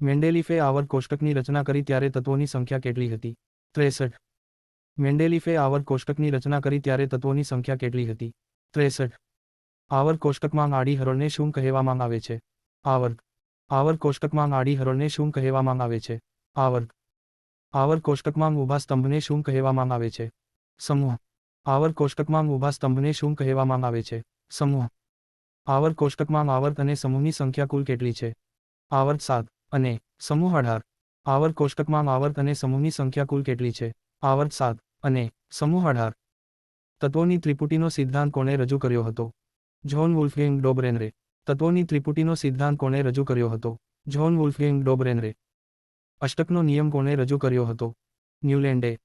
મેન્ડેલીફે આવર્ત કોષ્ટકની રચના કરી ત્યારે તત્વોની સંખ્યા કેટલી હતી? 63. મેન્ડેલીફે આવર્ત કોષ્ટકની રચના કરી ત્યારે તત્વોની સંખ્યા કેટલી હતી? 63. આવર્ત કોષ્ટકમાં આડી હરોળને શું કહેવામાં આવે છે? આવર્ત. આવર્ત કોષ્ટકમાં આડી હરોળને શું કહેવામાં આવે છે? આવર્ત. આવર્ત કોષ્ટકમાં ઊભા સ્તંભને શું કહેવામાં આવે છે? સમૂહ. આવર્ત કોષ્ટકમાં ઊભા સ્તંભને શું કહેવામાં આવે છે? સમૂહ. આવર્ત કોષ્ટકમાં આવર્ત અને સમૂહની સંખ્યા કુલ કેટલી છે? આવર્ત 7 અને સમૂહ 18. આવર્ત કોષ્ટકમાં આવર્ત અને સમૂહની સંખ્યા કુલ કેટલી છે? આવર્ત 7 અને સમૂહ 18. તત્વોની ત્રિપુટીનો સિદ્ધાંત કોણે રજૂ કર્યો હતો? John Wolfgang ડોબરેનરે. તત્વોની ત્રિપુટીનો સિદ્ધાંત કોણે રજૂ કર્યો હતો? John Wolfgang ડોબરેનરે. અષ્ટકનો નિયમ કોણે રજૂ કર્યો હતો? ન્યૂલેન્ડે.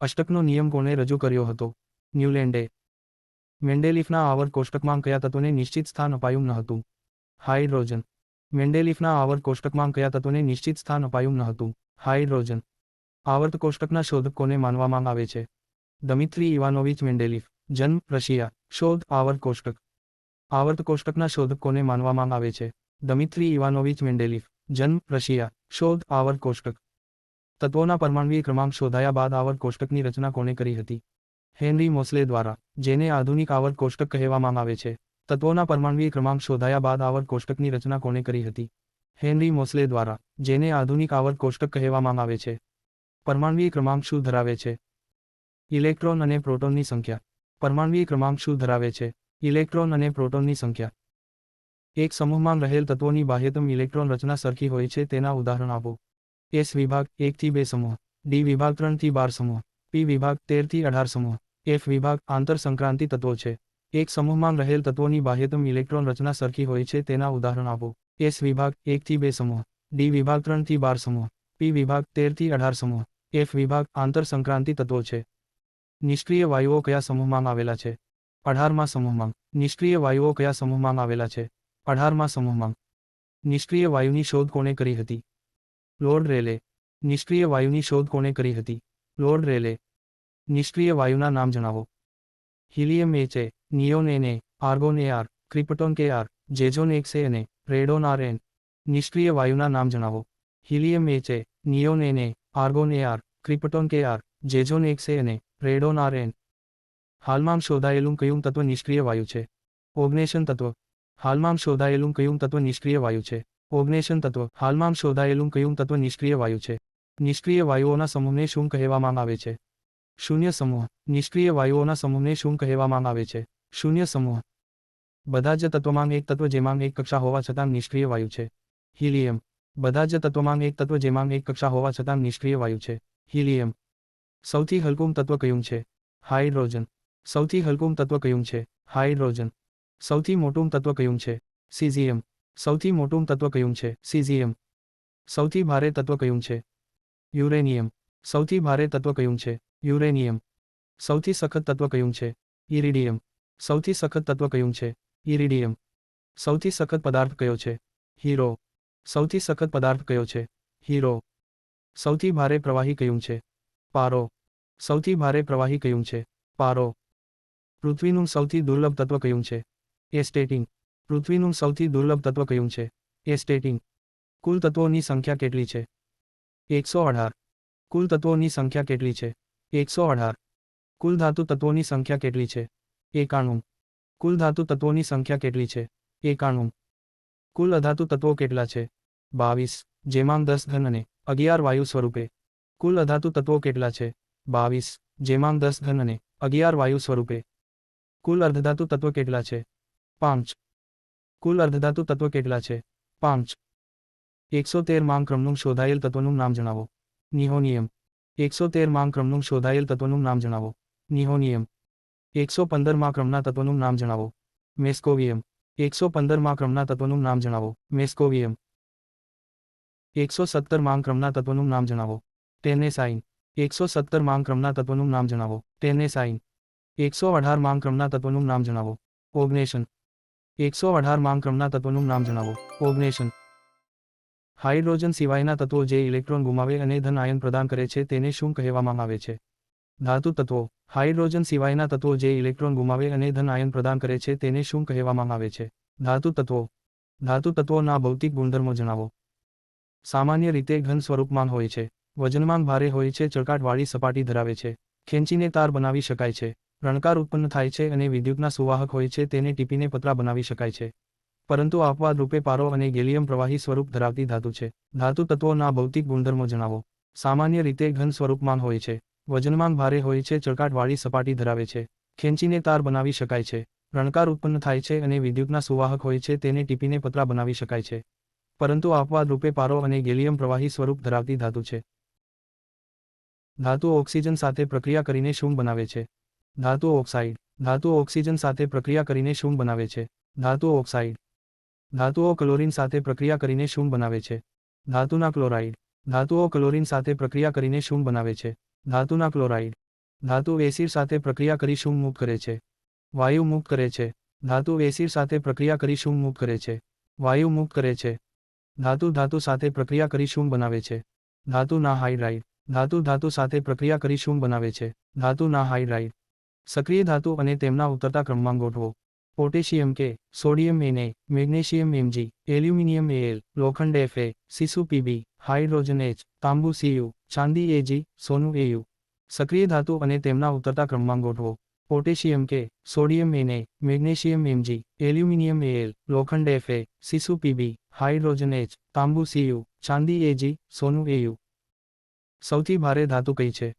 અષ્ટકનો નિયમ કોણે રજૂ કર્યો હતો? ન્યૂલેન્ડે. મેન્ડેલીફના આવર્ત કોષ્ટકમાં કયા તત્વને નિશ્ચિત સ્થાન અપાયું ન હતું? હાઇડ્રોજન. મેન્ડેલીફના આવર્ત કોષ્ટકમાં કયા તત્વને નિશ્ચિત સ્થાન અપાયું ન હતું? હાઇડ્રોજન. આવર્ત કોષ્ટકના શોધક કોને માનવામાં આવે છે? દમિત્રી ઇવાનોવિચ મેન્ડેલીફ. જન્મ રશિયા. શોધ આવર્ત કોષ્ટક. આવર્ત કોષ્ટકના શોધક કોને માનવામાં આવે છે? દમિત્રી ઇવાનોવિચ મેન્ડેલીફ. જન્મ રશિયા. શોધ આવર્ત કોષ્ટક. તત્વોના પરમાણ્વીય ક્રમાંક શોધાયા બાદ આવર્ત કોષ્ટકની રચના કોણે કરી હતી? હેનરી મોસ્લે દ્વારા, જેને આધુનિક આવર્ત કોષ્ટક કહેવામાં આવે છે. તત્વોના પરમાણ્વીય ક્રમાંક શોધાયા બાદ આવર્ત કોષ્ટકની રચના કોણે કરી હતી? હેનરી મોસ્લે દ્વારા, જેને આધુનિક આવર્ત કોષ્ટક કહેવામાં આવે છે. પરમાણ્વીય ક્રમાંક શું ધરાવે છે? ઇલેક્ટ્રોન અને પ્રોટોનની સંખ્યા. પરમાણ્વીય ક્રમાંક શું ધરાવે છે? ઇલેક્ટ્રોન અને પ્રોટોનની સંખ્યા. એક સમૂહમાં રહેલ તત્વોની બાહ્યતમ ઇલેક્ટ્રોન રચના સરખી હોય છે તેના ઉદાહરણ આપો. એસ વિભાગ 1 થી 2 સમૂહ. ડી વિભાગ 3 થી 12 સમૂહ. પી વિભાગ 13 થી 18 સમૂહ. એફ વિભાગ આંતર સંક્રાંતિ તત્વો છે. એક સમૂહમાં રહેલ તત્વોની બાહ્યતમ ઇલેક્ટ્રોન રચના સરખી હોય છે તેના ઉદાહરણ આપો. એસ વિભાગ 1 થી 2 સમૂહ. ડી વિભાગ 3 થી 12 સમૂહ. પી વિભાગ 13 થી 18 સમૂહ. એફ વિભાગ આંતર સંક્રાંતિ તત્વો છે. નિષ્ક્રિય વાયુઓ કયા સમૂહમાં આવેલા છે? 18મા સમૂહમાં. નિષ્ક્રિય વાયુઓ કયા સમૂહમાં આવેલા છે? 18મા સમૂહમાં. નિષ્ક્રિય વાયુની શોધ કોણે કરી હતી? Lord Rayleigh. નિષ્ક્રિય વાયુની શોધ કોણે કરી હતી? Lord Rayleigh. નિષ્ક્રિય વાયુના નામ જણાવો. Helium HA, neon Na, argon Ar, krypton Kr, ઝેઝોન XA અને રેડોન Rn. નિષ્ક્રિય વાયુના નામ જણાવો. Helium HA, neon Na, argon Ar, krypton Kr, ઝેઝોન XA અને રેડોન Rn. હાલમાં શોધાયેલું કયું તત્વ નિષ્ક્રિય વાયુ છે? ઓગ્નેશન તત્વ. હાલમાં શોધાયેલું કયું તત્વ નિષ્ક્રિય વાયુ છે? ઓગ્નેશન તત્વ. હાલમાં શોધાયેલું કયું તત્વ નિષ્ક્રિય વાયુ છે? નિષ્ક્રિય વાયુઓના સમૂહને શું કહેવામાં આવે છે? શૂન્ય સમૂહ. નિષ્ક્રિય વાયુઓના સમૂહને શું કહેવામાં આવે છે? શૂન્ય સમૂહ. બધા જ તત્વમાં એક તત્વ જેમાં એક કક્ષા હોવા છતાં નિષ્ક્રિય વાયુ છે. હિલિયમ. બધા જ તત્વમાં એક તત્વ જેમાં એક કક્ષા હોવા છતાં નિષ્ક્રિય વાયુ છે. હિલિયમ. સૌથી હલકું તત્વ કયું છે? હાઇડ્રોજન. સૌથી હલકું તત્વ કયું છે? હાઇડ્રોજન. સૌથી મોટું તત્વ કયું છે? સીઝિયમ. સૌથી મોટું તત્વ કયું છે? સીઝિયમ. સૌથી ભારે તત્વ કયું છે? યુરેનિયમ. સૌથી ભારે તત્વ કયું છે? યુરેનિયમ. સૌથી સખત તત્વ કયું છે? ઇરિડિયમ. સૌથી સખત તત્વ કયું છે? ઇરિડિયમ. સૌથી સખત પદાર્થ કયો છે? હીરો. સૌથી સખત પદાર્થ કયો છે? હીરો. સૌથી ભારે પ્રવાહી કયું છે? પારો. સૌથી ભારે પ્રવાહી કયું છે? પારો. પૃથ્વીનું સૌથી દુર્લભ તત્વ કયું છે? એસ્ટેટિન. પૃથ્વીનું સૌથી દુર્લભ તત્વ કયું છે? એસ્ટેટિન. કુલ તત્વોની સંખ્યા કેટલી છે? 118. કુલ તત્વોની સંખ્યા કેટલી છે? 118. કુલ ધાતુ તત્વોની સંખ્યા કેટલી છે? 91. કુલ ધાતુ તત્વોની સંખ્યા કેટલી છે? 91. કુલ અધાતુ તત્વો કેટલા છે? 22, જેમાં 10 ઘન અને 11 વાયુ સ્વરૂપે. કુલ અધાતુ તત્વો કેટલા છે? 22, જેમાં 10 ઘન અને 11 વાયુ સ્વરૂપે. કુલ અર્ધધાતુ તત્વ કેટલા છે? 5. કુલ અર્ધધાતુ તત્વ કેટલા છે? 5. 113માં ક્રમનું શોધાયેલ તત્વનું નામ જણાવો. નિહોનિયમ. 113માં ક્રમનું શોધાયેલ તત્વનું નામ જણાવો. નિહોનિયમ. 115માં ક્રમના તત્વનું નામ જણાવો. મેસ્કોવિયમ. 115માં ક્રમના તત્વનું નામ જણાવો. મેસ્કોવિયમ. 117માં ક્રમના તત્વનું નામ જણાવો. ટેનેસાઇન. 117માં ક્રમના તત્વનું નામ જણાવો. ટેનેસાઇન. 118માં ક્રમના તત્વનું નામ જણાવો. ઓગ્નેશન. 118માં ક્રમના તત્વનું નામ જણાવો. ઓગ્નેશન. હાઇડ્રોજન સિવાયના તત્વો જે ઇલેક્ટ્રોન ગુમાવે અને ધન આયન પ્રદાન કરે છે તેને શું કહેવામાં આવે છે? ધાતુ તત્વો. હાઇડ્રોજન સિવાયના તત્વો જે ઇલેક્ટ્રોન ગુમાવે અને ધન આયન પ્રદાન કરે છે તેને શું કહેવામાં આવે છે? ધાતુ તત્વો. ધાતુ તત્વોના ભૌતિક ગુણધર્મો જણાવો. સામાન્ય રીતે ઘન સ્વરૂપમાં હોય છે, વજનમાં ભારે હોય છે, ચળકાટવાળી સપાટી ધરાવે છે, ખેંચીને તાર બનાવી શકાય છે, રણકાર ઉત્પન્ન થાય છે અને વિદ્યુતના સુવાહક હોય છે, તેને ટીપીને પતરા બનાવી શકાય છે. પરંતુ અપવાદ રૂપે પારો અને ગેલિયમ પ્રવાહી સ્વરૂપ ધરાવતી ધાતુ છે. ધાતુ તત્વોના ભૌતિક ગુણધર્મો જણાવો. સામાન્ય રીતે ઘન સ્વરૂપમાં હોય છે, વજનમાં ભારે હોય છે, ચળકાટવાળી સપાટી ધરાવે છે, ખેંચીને તાર બનાવી શકાય છે, રણકાર ઉત્પન્ન થાય છે અને વિદ્યુતના સુવાહક હોય છે, તેને ટીપીને પતરા બનાવી શકાય છે. પરંતુ અપવાદ રૂપે પારો અને ગેલિયમ પ્રવાહી સ્વરૂપ ધરાવતી ધાતુ છે. ધાતુ ઓક્સિજન સાથે પ્રક્રિયા કરીને શું બનાવે છે? ધાતુ ઓક્સાઇડ. ધાતુ ઓક્સિજન સાથે પ્રક્રિયા કરીને શું બનાવે છે? ધાતુ ઓક્સાઇડ. ધાતુઓ ક્લોરીન સાથે પ્રક્રિયા કરીને શું બનાવે છે? ધાતુના ક્લોરાઇડ. ધાતુઓ ક્લોરીન સાથે પ્રક્રિયા કરીને શું બનાવે છે? ધાતુના ક્લોરાઇડ. ધાતુ એસિડ સાથે પ્રક્રિયા કરી શું મુક્ત કરે છે? વાયુ મુક્ત કરે છે. ધાતુ એસિડ સાથે પ્રક્રિયા કરી શું મુક્ત કરે છે? વાયુ મુક્ત કરે છે. ધાતુ ધાતુ સાથે પ્રક્રિયા કરી શું બનાવે છે? ધાતુના હાઇડ્રાઇડ. ધાતુ ધાતુ સાથે પ્રક્રિયા કરી શું બનાવે છે? ધાતુના હાઇડ્રાઇડ. સક્રિય ધાતુ અને તેમના ઉતરતા ક્રમમાં ગોઠવો. પોટેશિયમ કે, sodium Na, magnesium Mg, aluminium Al, લોખંડ Fa, સીસુ Pb, હાઇડ્રોજન H, તાંબુ Cu, ચાંદી Ag, સોનું Au. સક્રિય ધાતુ અને તેમના ઉતરતા ક્રમમાં ગોઠવો. પોટેશિયમ કે, sodium Na, magnesium Mg, aluminium Al, લોખંડ Fa, સીસુ Pb, હાઇડ્રોજન H, તાંબુ Cu, ચાંદી Ag, સોનું Au. સૌથી ભારે ધાતુ કઈ છે?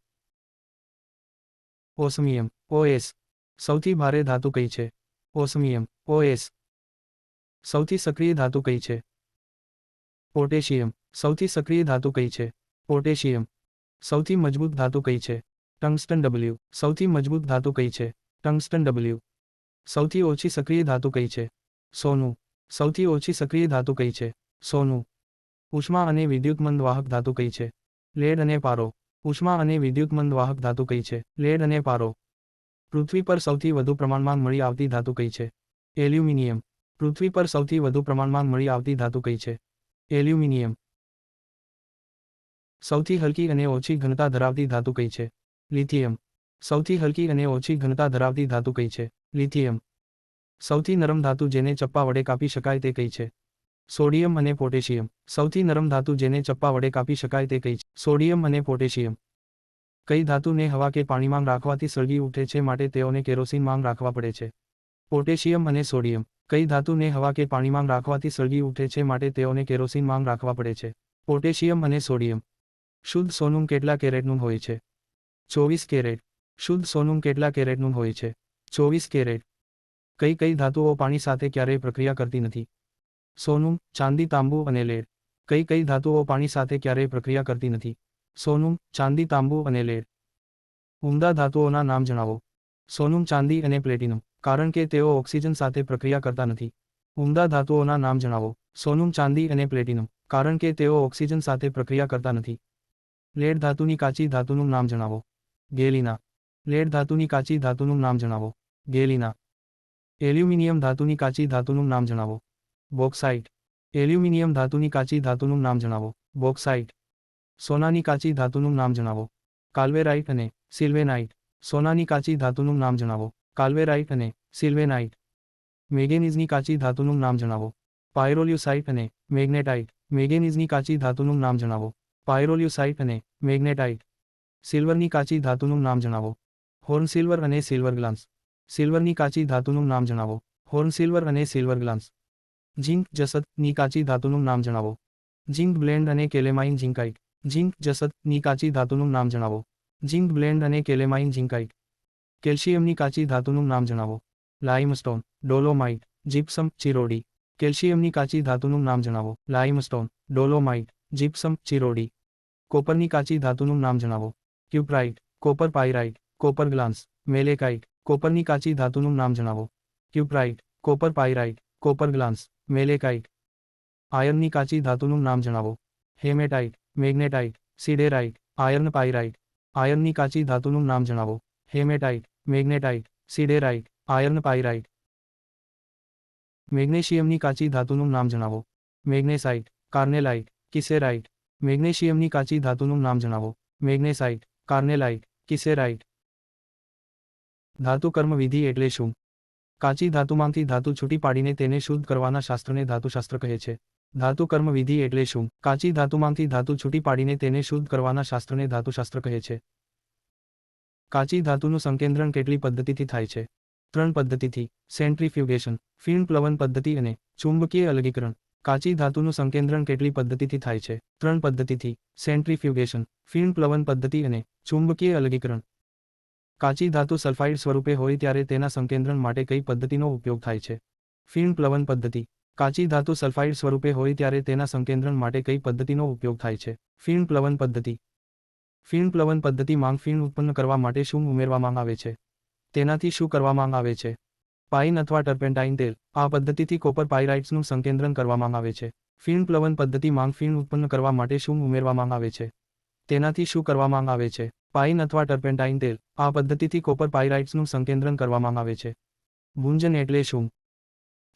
ઓસ્મિયમ, OS. સૌથી ભારે ધાતુ કઈ છે? ઓસ્મિયમ, OS. સૌથી સક્રિય ધાતુ કઈ છે? પોટેશિયમ. સૌથી સક્રિય ધાતુ કઈ છે? પોટેશિયમ. સૌથી મજબૂત ધાતુ કઈ છે? Tungsten W. સૌથી મજબૂત ધાતુ કઈ છે? Tungsten W. સૌથી ઓછી સક્રિય ધાતુ કઈ છે? સોનું. સૌથી ઓછી સક્રિય ધાતુ કઈ છે? સોનું. ઉષ્મા અને વિદ્યુતમંદ વાહક ધાતુ કઈ છે? લેડ અને પારો. ઉષ્મા અને વિદ્યુતમંદ વાહક ધાતુ કઈ છે? લેડ અને પારો. પૃથ્વી પર સૌથી વધુ પ્રમાણમાં મળી આવતી ધાતુ કઈ છે? એલ્યુમિનિયમ. પૃથ્વી પર સૌથી વધુ પ્રમાણમાં મળી આવતી ધાતુ કઈ છે? એલ્યુમિનિયમ. સૌથી હલકી અને ઓછી ઘનતા ધરાવતી ધાતુ કઈ છે? લિથિયમ. સૌથી હલકી અને ઓછી ઘનતા ધરાવતી ધાતુ કઈ છે? લિથિયમ. સૌથી નરમ ધાતુ જેને ચપ્પા વડે કાપી શકાય તે કઈ છે? સોડિયમ અને પોટેશિયમ. સૌથી નરમ ધાતુ જેને ચપ્પા વડે કાપી શકાય તે કઈ છે? સોડિયમ અને પોટેશિયમ. કઈ ધાતુને હવા કે પાણીમાં રાખવાથી સળગી ઉઠે છે, માટે તેઓને કેરોસીનમાં રાખવા પડે છે? પોટેશિયમ અને સોડિયમ. કઈ ધાતુને હવા કે પાણીમાં રાખવાથી સળગી ઉઠે છે, માટે તેઓને કેરોસીનમાં રાખવા પડે છે? પોટેશિયમ અને સોડિયમ. શુદ્ધ સોનું કેટલા કેરેટનું હોય છે? 24 કેરેટ. શુદ્ધ સોનું કેટલા કેરેટનું હોય છે? 24 કેરેટ. કઈ કઈ ધાતુઓ પાણી સાથે ક્યારેય પ્રક્રિયા કરતી નથી? સોનું, ચાંદી, તાંબુ અને લેડ. કઈ કઈ ધાતુઓ પાણી સાથે ક્યારેય પ્રક્રિયા કરતી નથી? સોનું, ચાંદી, તાંબુ અને લેડ. ઉમદા ધાતુઓના નામ જણાવો. સોનું, ચાંદી અને પ્લેટિનમ. કારણ કે તેઓ ઓક્સિજન સાથે પ્રક્રિયા કરતા નથી. ઉમદા ધાતુઓના નામ જણાવો. સોનું, ચાંદી અને પ્લેટિનમ. કારણ કે તેઓ ઓક્સિજન સાથે પ્રક્રિયા કરતા નથી. લેડ ધાતુની કાચી ધાતુનું નામ જણાવો. ગેલિના. લેડ ધાતુની કાચી ધાતુનું નામ જણાવો. ગેલિના. એલ્યુમિનિયમ ધાતુની કાચી ધાતુનું નામ જણાવો. બોક્સાઇટ. એલ્યુમિનિયમ ધાતુની કાચી ધાતુનું નામ જણાવો. બોક્સાઇટ. સોનાની કાચી ધાતુનું નામ જણાવો. કાલ્વેરાઇટ અને સિલ્વેનાઇટ. સોનાની કાચી ધાતુનું નામ જણાવો. કાલ્વેરાઇટ અને સિલ્વેનાઇટ. મેંગેનીઝની કાચી ધાતુનું નામ જણાવો. પાયરોલ્યુસાઇટ અને મેગ્નેટાઇટ. મેંગેનીઝની કાચી ધાતુનું નામ જણાવો. પાયરોલ્યુસાઇટ અને મેગ્નેટાઇટ. સિલ્વરની કાચી ધાતુનું નામ જણાવો. હોર્ન સિલ્વર અને સિલ્વર ગ્લાન્સ. સિલ્વરની કાચી ધાતુનું નામ જણાવો. હોર્ન સિલ્વર અને સિલ્વર ગ્લાન્સ. ઝિંક જસત ની કાચી ધાતુનું નામ જણાવો. ઝિંક બ્લેન્ડ અને કેલેમાઇન ઝિંકાઇટ. ઝિંક જસત ની કાચી ધાતુનું નામ જણાવો. ઝિંક બ્લેન્ડ અને કેલેમાઇન ઝિંકાઇટ. કેલ્શિયમની કાચી ધાતુનું નામ જણાવો. લાઇમસ્ટોન, ડોલોમાઇટ, જીપ્સમ, ચિરોડી. કેલ્શિયમની કાચી ધાતુનું નામ જણાવો. લાઇમસ્ટોન, ડોલોમાઇટ, જીપ્સમ, ચિરોડી. કોપરની કાચી ધાતુનું નામ જણાવો. Cuprite, copper pyrite, copper glance, malachite. કોપરની કાચી ધાતુનું નામ જણાવો. Cuprite, copper pyrite, copper glance, malachite. આયર્નની કાચી ધાતુનું નામ જણાવો. હેમેટાઇટ, મેગ્નેટાઇટ, સિડેરાઇટ, આયર્ન પાયરાઇટ. આયર્નની કાચી ધાતુનું નામ જણાવો. હેમેટાઇટ, મેગ્નેટાઇટ, સિડેરાઇટ, આયર્ન પાયરાઇટ. મેગ્નેશિયમની કાચી ધાતુનું નામ જણાવો. મેગ્નેસાઇટ, કાર્નેલાઇટ, કિસેરાઇટ. મેગ્નેશિયમની કાચી ધાતુનું નામ જણાવો. મેગ્નેસાઇટ, કાર્નેલાઇટ, કિસેરાઇટ. ધાતુ કર્મ વિધિ એટલે શું? કાચી ધાતુમાંથી ધાતુ છૂટી પાડીને તેને શુદ્ધ કરવાના શાસ્ત્રને ધાતુશાસ્ત્ર કહે છે. ધાતુ કર્મ વિધિ એટલે શું? કાચી ધાતુમાંથી ધાતુ છૂટી પાડીને તેને શુદ્ધ કરવાના શાસ્ત્રને ધાતુશાસ્ત્ર કહે છે. કાચી ધાતુનું સંકેન્દ્રણ કેટલી પદ્ધતિથી થાય છે? 3 પદ્ધતિથી. સેન્ટ્રીફ્યુગેશન, ફિલ્મ પ્લવન પદ્ધતિ અને ચુંબકીય અલગીકરણ. કાચી ધાતુનું સંકેન્દ્રણ કેટલી પદ્ધતિથી થાય છે? 3 પદ્ધતિથી. સેન્ટ્રીફ્યુગેશન, ફિલ્મ પ્લવન પદ્ધતિ અને ચુંબકીય અલગીકરણ. કાચી ધાતુ સલ્ફાઇડ સ્વરૂપે હોય ત્યારે તેના સંકેન્દ્રણ માટે કઈ પદ્ધતિનો ઉપયોગ થાય છે? ફિલ્મ પ્લવન પદ્ધતિ. કાચી ધાતુ સલ્ફાઇડ સ્વરૂપે હોય ત્યારે તેના સંકેન્દ્રણ માટે કઈ પદ્ધતિનો ઉપયોગ થાય છે? ફિલ્મ પ્લવન પદ્ધતિ. ફિલ્મ પ્લવન પદ્ધતિમાં ફિલ્મ ઉત્પન્ન કરવા માટે શું ઉમેરવામાં આવે છે? તેનાથી શું કરવામાં આવે છે? પાઇન અથવા ટર્પેન્ટાઇન તેલ. આ પદ્ધતિથી કોપર પાયરાઇટ્સનું સંકેન્દ્રણ કરવામાં આવે છે. ફિલ્મ પ્લવન પદ્ધતિમાં ફિલ્મ ઉત્પન્ન કરવા માટે શું ઉમેરવામાં આવે છે? તેનાથી શું કરવામાં આવે છે? પાઇન અથવા ટર્પેન્ટાઇન તેલ. આ પદ્ધતિથી કોપર પાયરાઇટ્સનું સંકેન્દ્રણ કરવામાં આવે છે. ભૂંજન એટલે શું?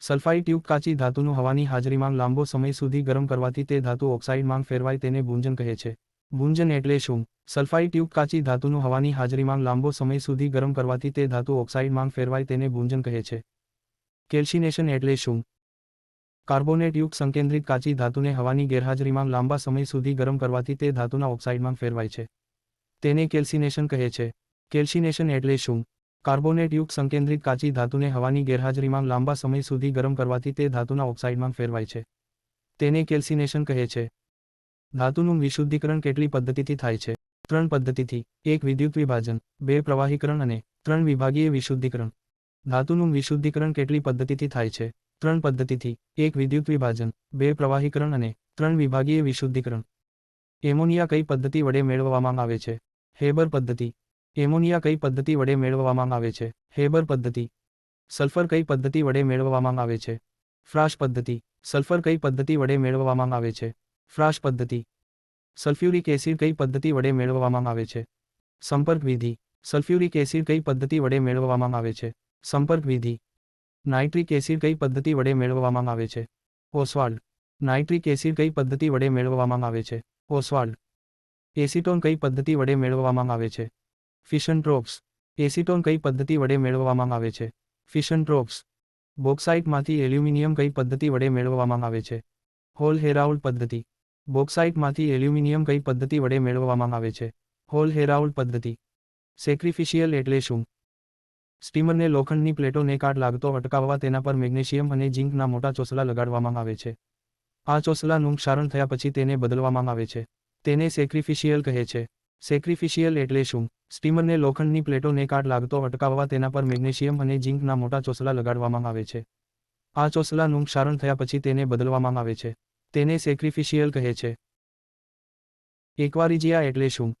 સલ્ફાઇડયુક્ત કાચી ધાતુનું હવાની હાજરીમાં લાંબો સમય સુધી ગરમ કરવાથી તે ધાતુ ઓક્સાઇડમાં ફેરવાય તેને ભૂંજન કહે છે. ભૂંજન એટલે શું? સલ્ફાઇડયુક્ત કાચી ધાતુનું હવાની હાજરીમાં લાંબો સમય સુધી ગરમ કરવાથી તે ધાતુ ઓક્સાઇડમાં ફેરવાય તેને ભૂંજન કહે છે. કેલ્સિનેશન એટલે શું? કાર્બોનેટયુક્ત સંકેન્દ્રિત કાચી ધાતુને હવાની ગેરહાજરીમાં લાંબા સમય સુધી ગરમ કરવાથી તે ધાતુના ઓક્સાઇડમાં ફેરવાય છે. તેને કેલ્સિનેશન કહે છે. કેલ્સિનેશન એટલે શું? કાર્બોનેટયુક્ત સંકેન્દ્રિત કાચી ધાતુને હવાની ગેરહાજરીમાં લાંબા સમય સુધી ગરમ કરવાથી તે ધાતુના ઓક્સાઇડમાં ફેરવાય છે. તેને કેલ્સિનેશન કહે છે. ધાતુનું વિશુદ્ધિકરણ કેટલી પદ્ધતિથી થાય છે? 3 પદ્ધતિથી. 1 વિદ્યુત વિભાજન, 2 પ્રવાહીકરણ અને 3 વિભાગીય વિશુદ્ધિકરણ. ધાતુનું વિશુદ્ધિકરણ કેટલી પદ્ધતિથી થાય છે? 3 પદ્ધતિથી. 1 વિદ્યુત વિભાજન, 2 પ્રવાહીકરણ અને 3 વિભાગીય વિશુદ્ધિકરણ. એમોનિયા કઈ પદ્ધતિ વડે મેળવવામાં આવે છે? હેબર પદ્ધતિ. એમોનિયા કઈ પદ્ધતિ વડે મેળવવામાં આવે છે? હેબર પદ્ધતિ. સલ્ફર કઈ પદ્ધતિ વડે મેળવવામાં આવે છે? ફ્રાશ પદ્ધતિ. સલ્ફર કઈ પદ્ધતિ વડે મેળવવામાં આવે છે? ફ્રાશ પદ્ધતિ. સલ્ફ્યુરિક એસિડ કઈ પદ્ધતિ વડે મેળવવામાં આવે છે? સંપર્ક વિધિ. સલ્ફ્યુરિક એસિડ કઈ પદ્ધતિ વડે મેળવવામાં આવે છે? સંપર્ક વિધિ. નાઇટ્રિક એસિડ કઈ પદ્ધતિ વડે મેળવવામાં આવે છે? ઓસ્વાલ્ડ. નાઇટ્રિક એસિડ કઈ પદ્ધતિ વડે મેળવવામાં આવે છે? ઓસ્વાલ્ડ. એસિટોન કઈ પદ્ધતિ વડે મેળવવામાં આવે છે? ફિશન ટ્રોપ્સ. એસિટોન કઈ પદ્ધતિ વડે મેળવવામાં આવે છે? ફિશન ટ્રોપ્સ. બોક્સાઇટમાંથી એલ્યુમિનિયમ કઈ પદ્ધતિ વડે મેળવવામાં આવે છે? હોલ હેરાઉલ્ડ પદ્ધતિ. બોક્સાઇટમાંથી એલ્યુમિનિયમ કઈ પદ્ધતિ વડે મેળવવામાં આવે છે? હોલ હેરાઉલ્ડ પદ્ધતિ. સેક્રિફિશિયલ એટલે શું? સ્ટીમરને લોખંડની પ્લેટોને કાટ લાગતો અટકાવવા તેના પર મેગ્નેશિયમ અને ઝિંકના મોટા ચોસલા લગાડવામાં આવે છે. આ ચોસલાનું ક્ષારણ થયા પછી તેને બદલવામાં આવે છે. તેને સેક્રિફિશિયલ કહે છે. સેક્રિફિશિયલ એટલે શું? સ્ટીમરને લોખંડની પ્લેટોને કાટ લાગતો અટકાવવા તેના પર મેગ્નેશિયમ અને ઝિંકના મોટા ચોસલા લગાડવામાં આવે છે. આ ચોસલાનું ક્ષારણ થયા પછી તેને બદલવામાં આવે છે. તેને સેક્રિફિશિયલ કહે છે. એક્વારેજિયા એટલે શું?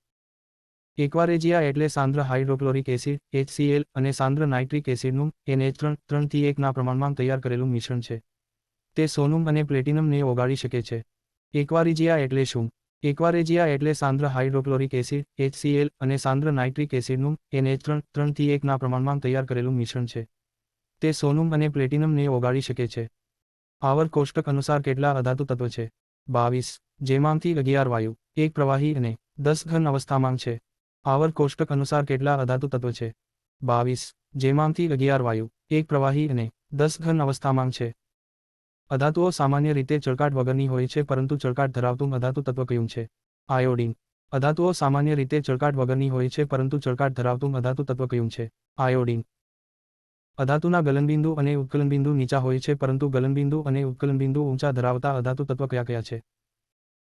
એક્વારેજિયા એટલે સાંદ્ર હાઇડ્રોક્લોરિક એસિડ HCl અને સાંદ્ર નાઇટ્રિક એસિડનું NH3 3થી 1 ના પ્રમાણમાં તૈયાર કરેલું મિશ્રણ છે. તે સોનું અને પ્લેટિનમને ઓગાળી શકે છે. એક્વારેજિયા એટલે શું? એક્વારેજિયા એટલે સાંદ્ર હાઇડ્રોક્લોરિક એસિડ HCl અને સાંદ્ર નાઇટ્રિક એસિડનું NH3 3થી 1 ના પ્રમાણમાં તૈયાર કરેલું મિશ્રણ છે. તે સોનું અને પ્લેટિનમને ઓગાળી શકે છે. આવર કોષ્ટક અનુસાર કેટલા અધાતુ તત્વ છે? 22, જેમાંથી 11 વાયુ, 1 પ્રવાહી અને 10 ઘન અવસ્થામાં છે. આવર કોષ્ટક અનુસાર કેટલા અધાતુ તત્વ છે? 22, જેમાંથી 11 વાયુ, 1 પ્રવાહી અને 10 ઘન અવસ્થામાં છે. અધાતુઓ સામાન્ય રીતે ચળકાટ વગરની હોય છે પરંતુ ચળકાટ ધરાવતું અધાતુ તત્વ કયું છે? આયોડીન. અધાતુઓ સામાન્ય રીતે ચળકાટ વગરની હોય છે પરંતુ ચળકાટ ધરાવતું અધાતુ તત્વ કયું છે? આયોડીન. અધાતુના ગલનબિંદુ અને ઉત્કલનબિંદુ નીચા હોય છે પરંતુ ગલનબિંદુ અને ઉત્કલનબિંદુ ઊંચા ધરાવતા અધાતુ તત્વ કયા કયા છે?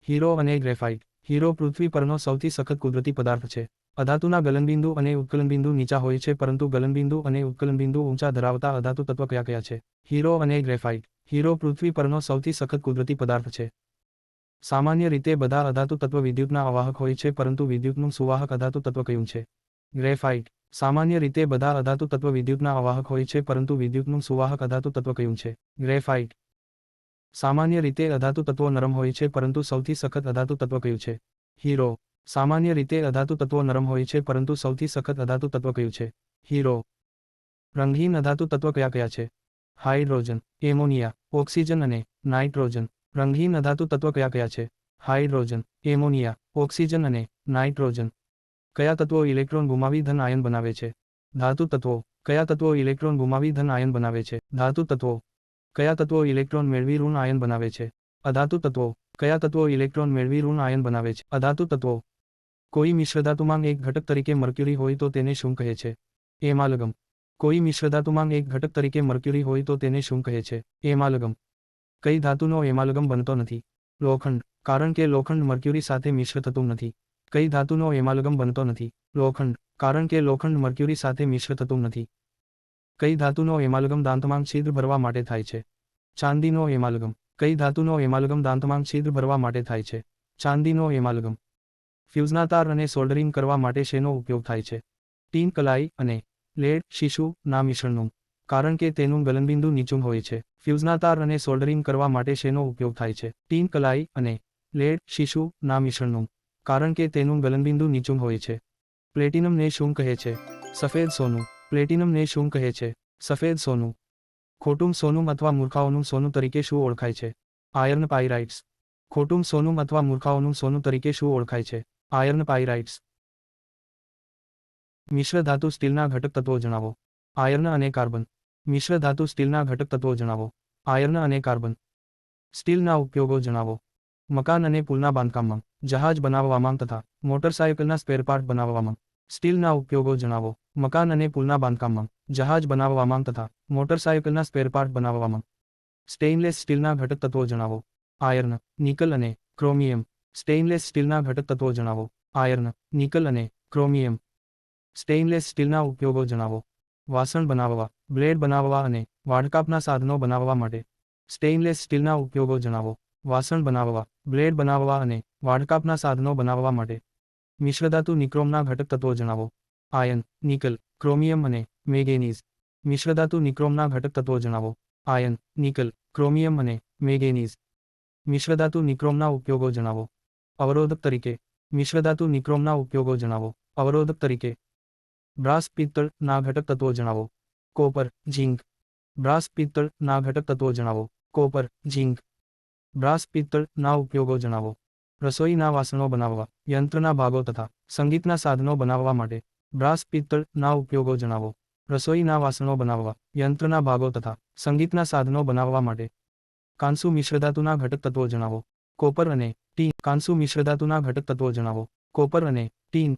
હીરો અને ગ્રેફાઇટ. હીરો પૃથ્વી પરનો સૌથી સખત કુદરતી પદાર્થ છે. અધાતુના ગલનબિંદુ અને ઉત્કલનબિંદુ નીચા હોય છે પરંતુ ગલનબિંદુ અને ઉત્કલનબિંદુ ઊંચા ધરાવતા અધાતુ તત્વ કયા કયા છે? હીરો અને ગ્રેફાઇટ. હીરો પૃથ્વી પરનો સૌથી સખત કુદરતી પદાર્થ છે. સામાન્ય રીતે બધા અધાતુ તત્વ વિદ્યુતના અવાહક હોય છે પરંતુ વિદ્યુતનું સુવાહક અધાતુ તત્વ કયું છે? ગ્રેફાઇટ. સામાન્ય રીતે બધા અધાતુ તત્વ વિદ્યુતના અવાહક હોય છે પરંતુ વિદ્યુતનું સુવાહક અધાતુ તત્વ કયું છે? ગ્રેફાઇટ. સામાન્ય રીતે અધાતુ તત્વો નરમ હોય છે પરંતુ સૌથી સખત અધાતુ તત્વ કયું છે? હીરો. સામાન્ય રીતે અધાતુ તત્વો નરમ હોય છે પરંતુ સૌથી સખત અધાતુ તત્વ કયું છે? હીરો. રંગહીન અધાતુ તત્વ કયા કયા છે? હાઇડ્રોજન, એમોનિયા, ઓક્સિજન અને નાઇટ્રોજન. રંગહીન અધાતુ તત્વ કયા કયા છે? હાઇડ્રોજન, એમોનિયા, ઓક્સિજન અને નાઇટ્રોજન. કયા તત્વો ઇલેક્ટ્રોન ગુમાવી ધન આયન બનાવે છે? ધાતુ તત્વો. કયા તત્વો ઇલેક્ટ્રોન ગુમાવી ધન આયન બનાવે છે? ધાતુ તત્વો. કયા તત્વો ઇલેક્ટ્રોન મેળવી ઋણ આયન બનાવે છે? અધાતુ તત્વો. કયા તત્વો ઇલેક્ટ્રોન મેળવી ઋણ આયન બનાવે છે? અધાતુ તત્વો. કોઈ મિશ્રધાતુમાં એક ઘટક તરીકે મર્ક્યુરી હોય તો તેને શું કહે છે? એમાલગમ. કોઈ મિશ્રધાતુમાં એક ઘટક તરીકે મર્ક્યુરી હોય તો તેને શું કહે છે? એમાલગમ. કઈ ધાતુનો એમાલગમ બનતો નથી? લોખંડ. કારણ કે લોખંડ મર્ક્યુરી સાથે મિશ્ર થતું નથી. કઈ ધાતુનો એમાલગમ બનતો નથી? લોખંડ. કારણ કે લોખંડ મર્ક્યુરી સાથે મિશ્ર થતું નથી. કઈ ધાતુનો એમાલગમ દાંતમાં છિદ્ર ભરવા માટે થાય છે? ચાંદીનો એમાલગમ. કઈ ધાતુનો એમાલગમ દાંતમાં છિદ્ર ભરવા માટે થાય છે? ચાંદીનો એમાલગમ. ફ્યુઝના તાર અને સોલ્ડરિંગ કરવા માટે શેનો ઉપયોગ થાય છે? ટીન કલાઈ અને લેડ શીશુ ના મિશ્રણનું. કારણ કે તેનું ગલનબિંદુ નીચું હોય છે. ફ્યુઝના તાર અને સોલ્ડરિંગ કરવા માટે શેનો ઉપયોગ થાય છે? ટીન કલાઈ અને લેડ શીશુ ના મિશ્રણનું. કારણ કે તેનું ગલનબિંદુ નીચું હોય છે. પ્લેટિનમને શું કહે છે? સફેદ સોનું. પ્લેટિનમને શું કહે છે? સફેદ સોનું. ખોટું સોનું અથવા મૂર્ખાઓનું સોનું તરીકે શું ઓળખાય છે? આયર્ન પાયરાઇટ્સ. ખોટું સોનું અથવા મૂર્ખાઓનું સોનું તરીકે શું ઓળખાય છે? આયર્ન પાયરાઇટ્સ. મિશ્ર ધાતુ સ્ટીલના ઘટક તત્વો જણાવો. આયર્ન અને કાર્બન. મિશ્ર ધાતુ સ્ટીલના ઘટક તત્વો જણાવો. આયર્ન અને કાર્બન. સ્ટીલના ઉપયોગો જણાવો. મકાન અને પુલના બાંધકામમાં, જહાજ બનાવવામાં તથા મોટરસાયકલના સ્પેરપાર્ટ બનાવવામાં. સ્ટીલના ઉપયોગો જણાવો. મકાન અને પુલના બાંધકામમાં, જહાજ બનાવવામાં તથા મોટરસાયકલના સ્પેરપાર્ટ બનાવવામાં. સ્ટેઇનલેસ સ્ટીલના ઘટક તત્વો જણાવો. આયર્ન, નિકલ અને ક્રોમિયમ. સ્ટેઇનલેસ સ્ટીલના ઘટક તત્વો જણાવો. આયર્ન, નિકલ અને ક્રોમિયમ. સ્ટેઇનલેસ સ્ટીલના ઉપયોગો જણાવો. વાસણ બનાવવા, બ્લેડ બનાવવા અને વાડકાપના સાધનો બનાવવા માટે. સ્ટેઇનલેસ સ્ટીલના ઉપયોગો જણાવો. વાસણ બનાવવા, બ્લેડ બનાવવા અને વાડકાપના સાધનો બનાવવા માટે. મિશ્રધાતુ નિક્રોમના ઘટક તત્વો જણાવો. આયર્ન, નિકલ, ક્રોમિયમ અને મેંગેનીઝ. મિશ્રધાતુ નિક્રોમના ઘટક તત્વો જણાવો. આયર્ન, નિકલ, ક્રોમિયમ અને મેંગેનીઝ. મિશ્રધાતુ નિક્રોમના ઉપયોગો જણાવો. અવરોધક તરીકે. મિશ્રધાતુ નિક્રોમના ઉપયોગો જણાવો. અવરોધક તરીકે. બ્રાસ પિત્તળ ના ઘટક તત્વો જણાવો. Copper, zinc. બ્રાસ પિત્તળ ના ઘટક તત્વો જણાવો. Copper, zinc. બ્રાસ પિત્તળ ના ઉપયોગો જણાવો. રસોઈના વાસણો બનાવવા, યંત્રના ભાગો તથા સંગીતના સાધનો બનાવવા માટે. બ્રાસ પિત્તળ ના ઉપયોગો જણાવો. રસોઈના વાસણો બનાવવા, યંત્રના ભાગો તથા સંગીતના સાધનો બનાવવા માટે. કાંસુ મિશ્રધાતુના ઘટક તત્વો જણાવો. કોપર અને ટીન. કાંસુ મિશ્રધાતુના ઘટક તત્વો જણાવો. કોપર અને ટીન.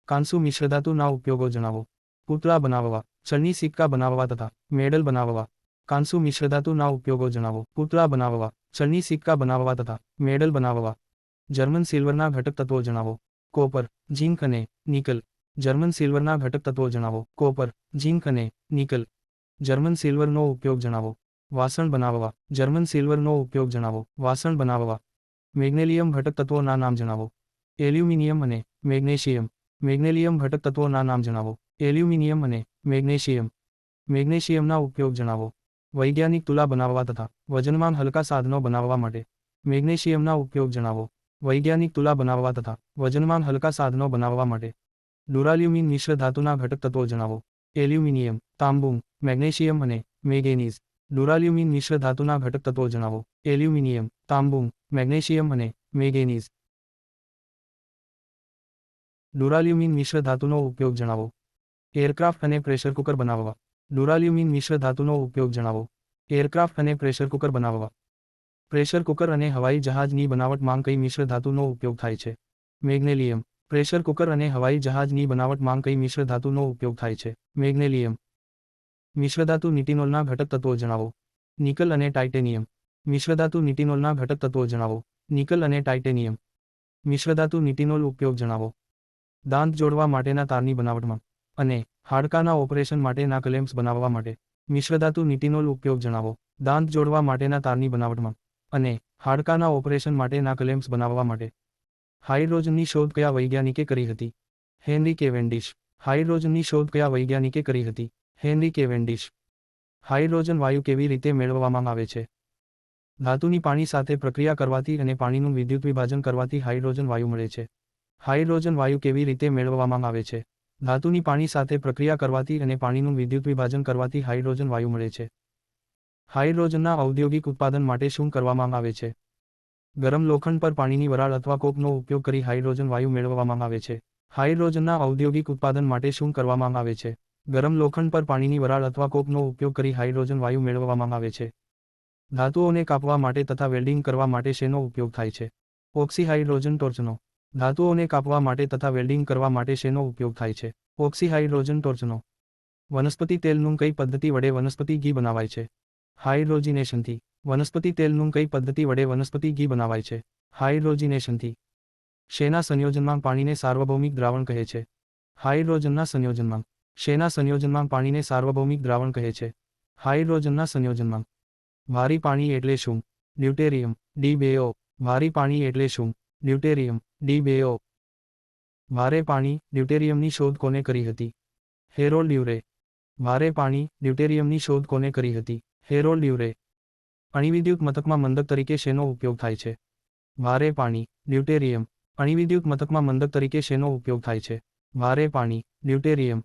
કાંસુ મિશ્રધાતુના ઉપયોગો જણાવો. પૂતળા બનાવવા, ચલણી સિક્કા બનાવવા તથા મેડલ બનાવવા. કાંસુ મિશ્રધાતુના ઉપયોગો જણાવો. પૂતળા બનાવવા, ચલણી સિક્કા બનાવવા તથા મેડલ બનાવવા. જર્મન સિલ્વરના ઘટક તત્વો જણાવો. કોપર, ઝિંક અને નિકલ. જર્મન સિલ્વરના ઘટક તત્વો જણાવો. કોપર, ઝિંક અને નિકલ. જર્મન સિલ્વરનો ઉપયોગ જણાવો. વાસણ બનાવવા. જર્મન સિલ્વરનો ઉપયોગ જણાવો. વાસણ બનાવવા. મેગ્નેલિયમ ઘટક તત્વોના નામ જણાવો. એલ્યુમિનિયમ અને મેગ્નેશિયમ. મેગ્નેલિયમ ઘટક તત્વોના નામ જણાવો. એલ્યુમિનિયમ અને મેગ્નેશિયમ. મેગ્નેશિયમના ઉપયોગ જણાવો. વૈજ્ઞાનિક તુલા બનાવવા તથા વજનમાં હલકા સાધનો બનાવવા માટે. મેગ્નેશિયમના ઉપયોગ જણાવો. વૈજ્ઞાનિક તુલા બનાવવા તથા વજનમાં હલકા સાધનો બનાવવા માટે. ડુરાલ્યુમિન મિશ્ર ધાતુના ઘટક તત્વો જણાવો. એલ્યુમિનિયમ, તાંબુ, મેગ્નેશિયમ અને મેંગેનીઝ. ડુરાલ્યુમિન મિશ્ર ધાતુના ઘટક તત્વો જણાવો. એલ્યુમિનિયમ, તાંબુ, મેગ્નેશિયમ અને મેંગેનીઝ. ડુરાલ્યુમિન મિશ્ર ધાતુનો ઉપયોગ જણાવો. એરક્રાફ્ટ અને પ્રેશર કુકર બનાવવા. ડુરાલ્યુમિન મિશ્ર ધાતુનો ઉપયોગ જણાવો. એરક્રાફ્ટ અને પ્રેશર કુકર બનાવવા. પ્રેશર કુકર અને હવાઈ જહાજની બનાવટમાં કઈ મિશ્ર ધાતુનો ઉપયોગ થાય છે? મેગ્નેલિયમ. પ્રેશર કુકર અને હવાઈ જહાજની બનાવટમાં કઈ મિશ્ર ધાતુનો ઉપયોગ થાય છે? મેગ્નેલિયમ. મિશ્રધાતુ નિટિનોલના ઘટક તત્વો જણાવો. નિકલ અને ટાઇટેનિયમ. મિશ્રધાતુ નિટિનોલના ઘટક તત્વો જણાવો. નિકલ અને ટાઇટેનિયમ. મિશ્રધાતુ નિટિનોલ ઉપયોગ જણાવો. દાંત જોડવા માટેના તારની બનાવટમાં અને હાડકાના ઓપરેશન માટેના ક્લેમ્પ્સ બનાવવા માટે. મિશ્રધાતુ નિટિનોલ ઉપયોગ જણાવો. દાંત જોડવા માટેના તારની બનાવટમાં અને હાડકાના ઓપરેશન માટેના ક્લેમ્પ્સ બનાવવા માટે. હાઇડ્રોજનની શોધ કયા વૈજ્ઞાનિકે કરી હતી? Henry Cavendish. હાઇડ્રોજનની શોધ કયા વૈજ્ઞાનિકે કરી હતી? Henry Cavendish. હાઇડ્રોજન વાયુ કેવી રીતે મેળવવામાં આવે છે? ધાતુની પાણી સાથે પ્રક્રિયા કરવાથી અને પાણીનું વિદ્યુત વિભાજન કરવાથી હાઇડ્રોજન વાયુ મળે છે. હાઇડ્રોજન વાયુ કેવી રીતે મેળવવામાં આવે છે? ધાતુની પાણી સાથે પ્રક્રિયા કરવાથી અને પાણીનું વિદ્યુત વિભાજન કરવાથી હાઇડ્રોજન વાયુ મળે છે. હાઇડ્રોજનના ઔદ્યોગિક ઉત્પાદન માટે શું કરવામાં આવે છે? ગરમ લોખંડ પર પાણીની વરાળ અથવા કોકનો ઉપયોગ કરી હાઇડ્રોજન વાયુ મેળવવામાં આવે છે. હાઇડ્રોજનના ઔદ્યોગિક ઉત્પાદન માટે શું કરવામાં આવે છે? ગરમ લોખંડ પર પાણીની વરાળ અથવા કોકનો ઉપયોગ કરી હાઇડ્રોજન વાયુ મેળવવામાં આવે છે. ધાતુઓને કાપવા માટે તથા વેલ્ડિંગ કરવા માટે શેનો ઉપયોગ થાય છે? ઓક્સીહાઇડ્રોજન ટોર્ચનો. ધાતુઓને કાપવા માટે તથા વેલ્ડિંગ કરવા માટે શેનો ઉપયોગ થાય છે? ઓક્સીહાઇડ્રોજન ટોર્ચનો. વનસ્પતિ તેલનું કઈ પદ્ધતિ વડે વનસ્પતિ ઘી બનાવાય છે? હાઇડ્રોજિનેશનથી. વનસ્પતિ તેલનું કઈ પદ્ધતિ વડે વનસ્પતિ ઘી બનાવાય છે? હાઇડ્રોજિનેશનથી. શેના સંયોજનમાં પાણીને સાર્વભૌમિક દ્રાવણ કહે છે? હાઇડ્રોજનના સંયોજનમાં. શેના સંયોજનમાં પાણીને સાર્વભૌમિક દ્રાવણ કહે છે? હાઇડ્રોજનના સંયોજનમાં. ભારી પાણી એટલે શું? ડ્યુટેરિયમ. D2O. ભારી પાણી એટલે શું? ડ્યુટેરિયમ. D2O. ભારે પાણી, ડ્યુટેરિયમની શોધ કોને કરી હતી? હેરોલ્ડ ડ્યુરે. ભારે પાણી, ડ્યુટેરિયમની શોધ કોને કરી હતી? હેરોલ્ડ ડ્યુરે. અણુવિદ્યુત મથકમાં મંદક તરીકે શેનો ઉપયોગ થાય છે? ભારે પાણી, ડ્યુટેરિયમ. અણુવિદ્યુત મથકમાં મંદક તરીકે શેનો ઉપયોગ થાય છે? ભારે પાણી, ડ્યુટેરિયમ.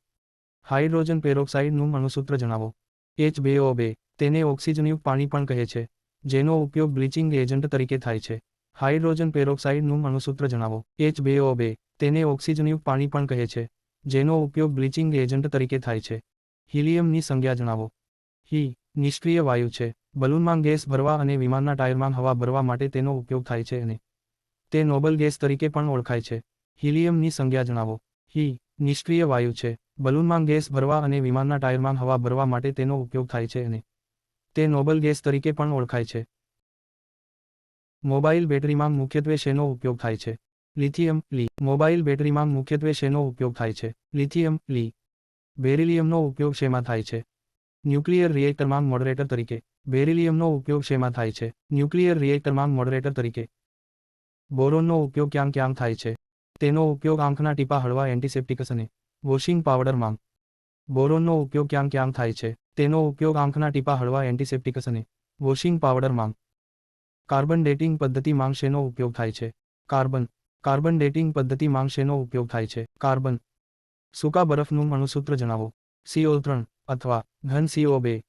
હાઇડ્રોજન પેરોક્સાઇડનું અણુસૂત્ર જણાવો. H2O2. તેને ઓક્સિજનયુક્ત પાણી પણ કહે છે, જેનો ઉપયોગ બ્લીચિંગ એજન્ટ તરીકે થાય છે. હાઇડ્રોજન પેરોક્સાઇડનું અણુસૂત્ર જણાવો. H2O2. તેને ઓક્સિજનયુક્ત પાણી પણ કહે છે, જેનો ઉપયોગ બ્લીચિંગ એજન્ટ તરીકે થાય છે. હિલિયમની સંજ્ઞા જણાવો. હિ. નિષ્ક્રિય વાયુ છે. બલૂનમાં ગેસ ભરવા અને વિમાનના ટાયરમાં હવા ભરવા માટે તેનો ઉપયોગ થાય છે અને તે નોબલ ગેસ તરીકે પણ ઓળખાય છે. હિલિયમની સંજ્ઞા જણાવો. હિ. નિષ્ક્રિય વાયુ છે. બલૂનમાં ગેસ ભરવા અને વિમાનના ટાયરમાં હવા ભરવા માટે તેનો ઉપયોગ થાય છે અને તે નોબલ ગેસ તરીકે પણ ઓળખાય છે. મોબાઈલ બેટરીમાં મુખ્યત્વે શેનો ઉપયોગ થાય છે? લિથિયમ, લી. મોબાઈલ બેટરીમાં મુખ્યત્વે શેનો ઉપયોગ થાય છે? લિથિયમ, લી. બેરિલિયમનો ઉપયોગ શેમાં થાય છે? ન્યુક્લિયર રિએક્ટરમાં મોડરેટર તરીકે. બેરિલિયમનો ઉપયોગ શેમાં થાય છે? ન્યુક્લિયર રિએક્ટરમાં મોડરેટર તરીકે. બોરોનનો ઉપયોગ ક્યાં ક્યાં થાય છે? તેનો ઉપયોગ આંખના ટીપા હળવા એન્ટિસેપ્ટિક્સ અને વોશિંગ પાવડરમાં. બોરોનનો ઉપયોગ ક્યાં ક્યાં થાય છે? તેનો ઉપયોગ આંખના ટીપા હળવા એન્ટિસેપ્ટિક્સ અને વોશિંગ પાવડરમાં. કાર્બન ડેટિંગ પદ્ધતિમાં શેનો ઉપયોગ થાય છે? કાર્બન. કાર્બન ડેટિંગ પદ્ધતિમાં શેનો ઉપયોગ થાય છે? કાર્બન. સૂકા બરફનું અણુસૂત્ર જણાવો. CO3 અથવા ઘન CO2.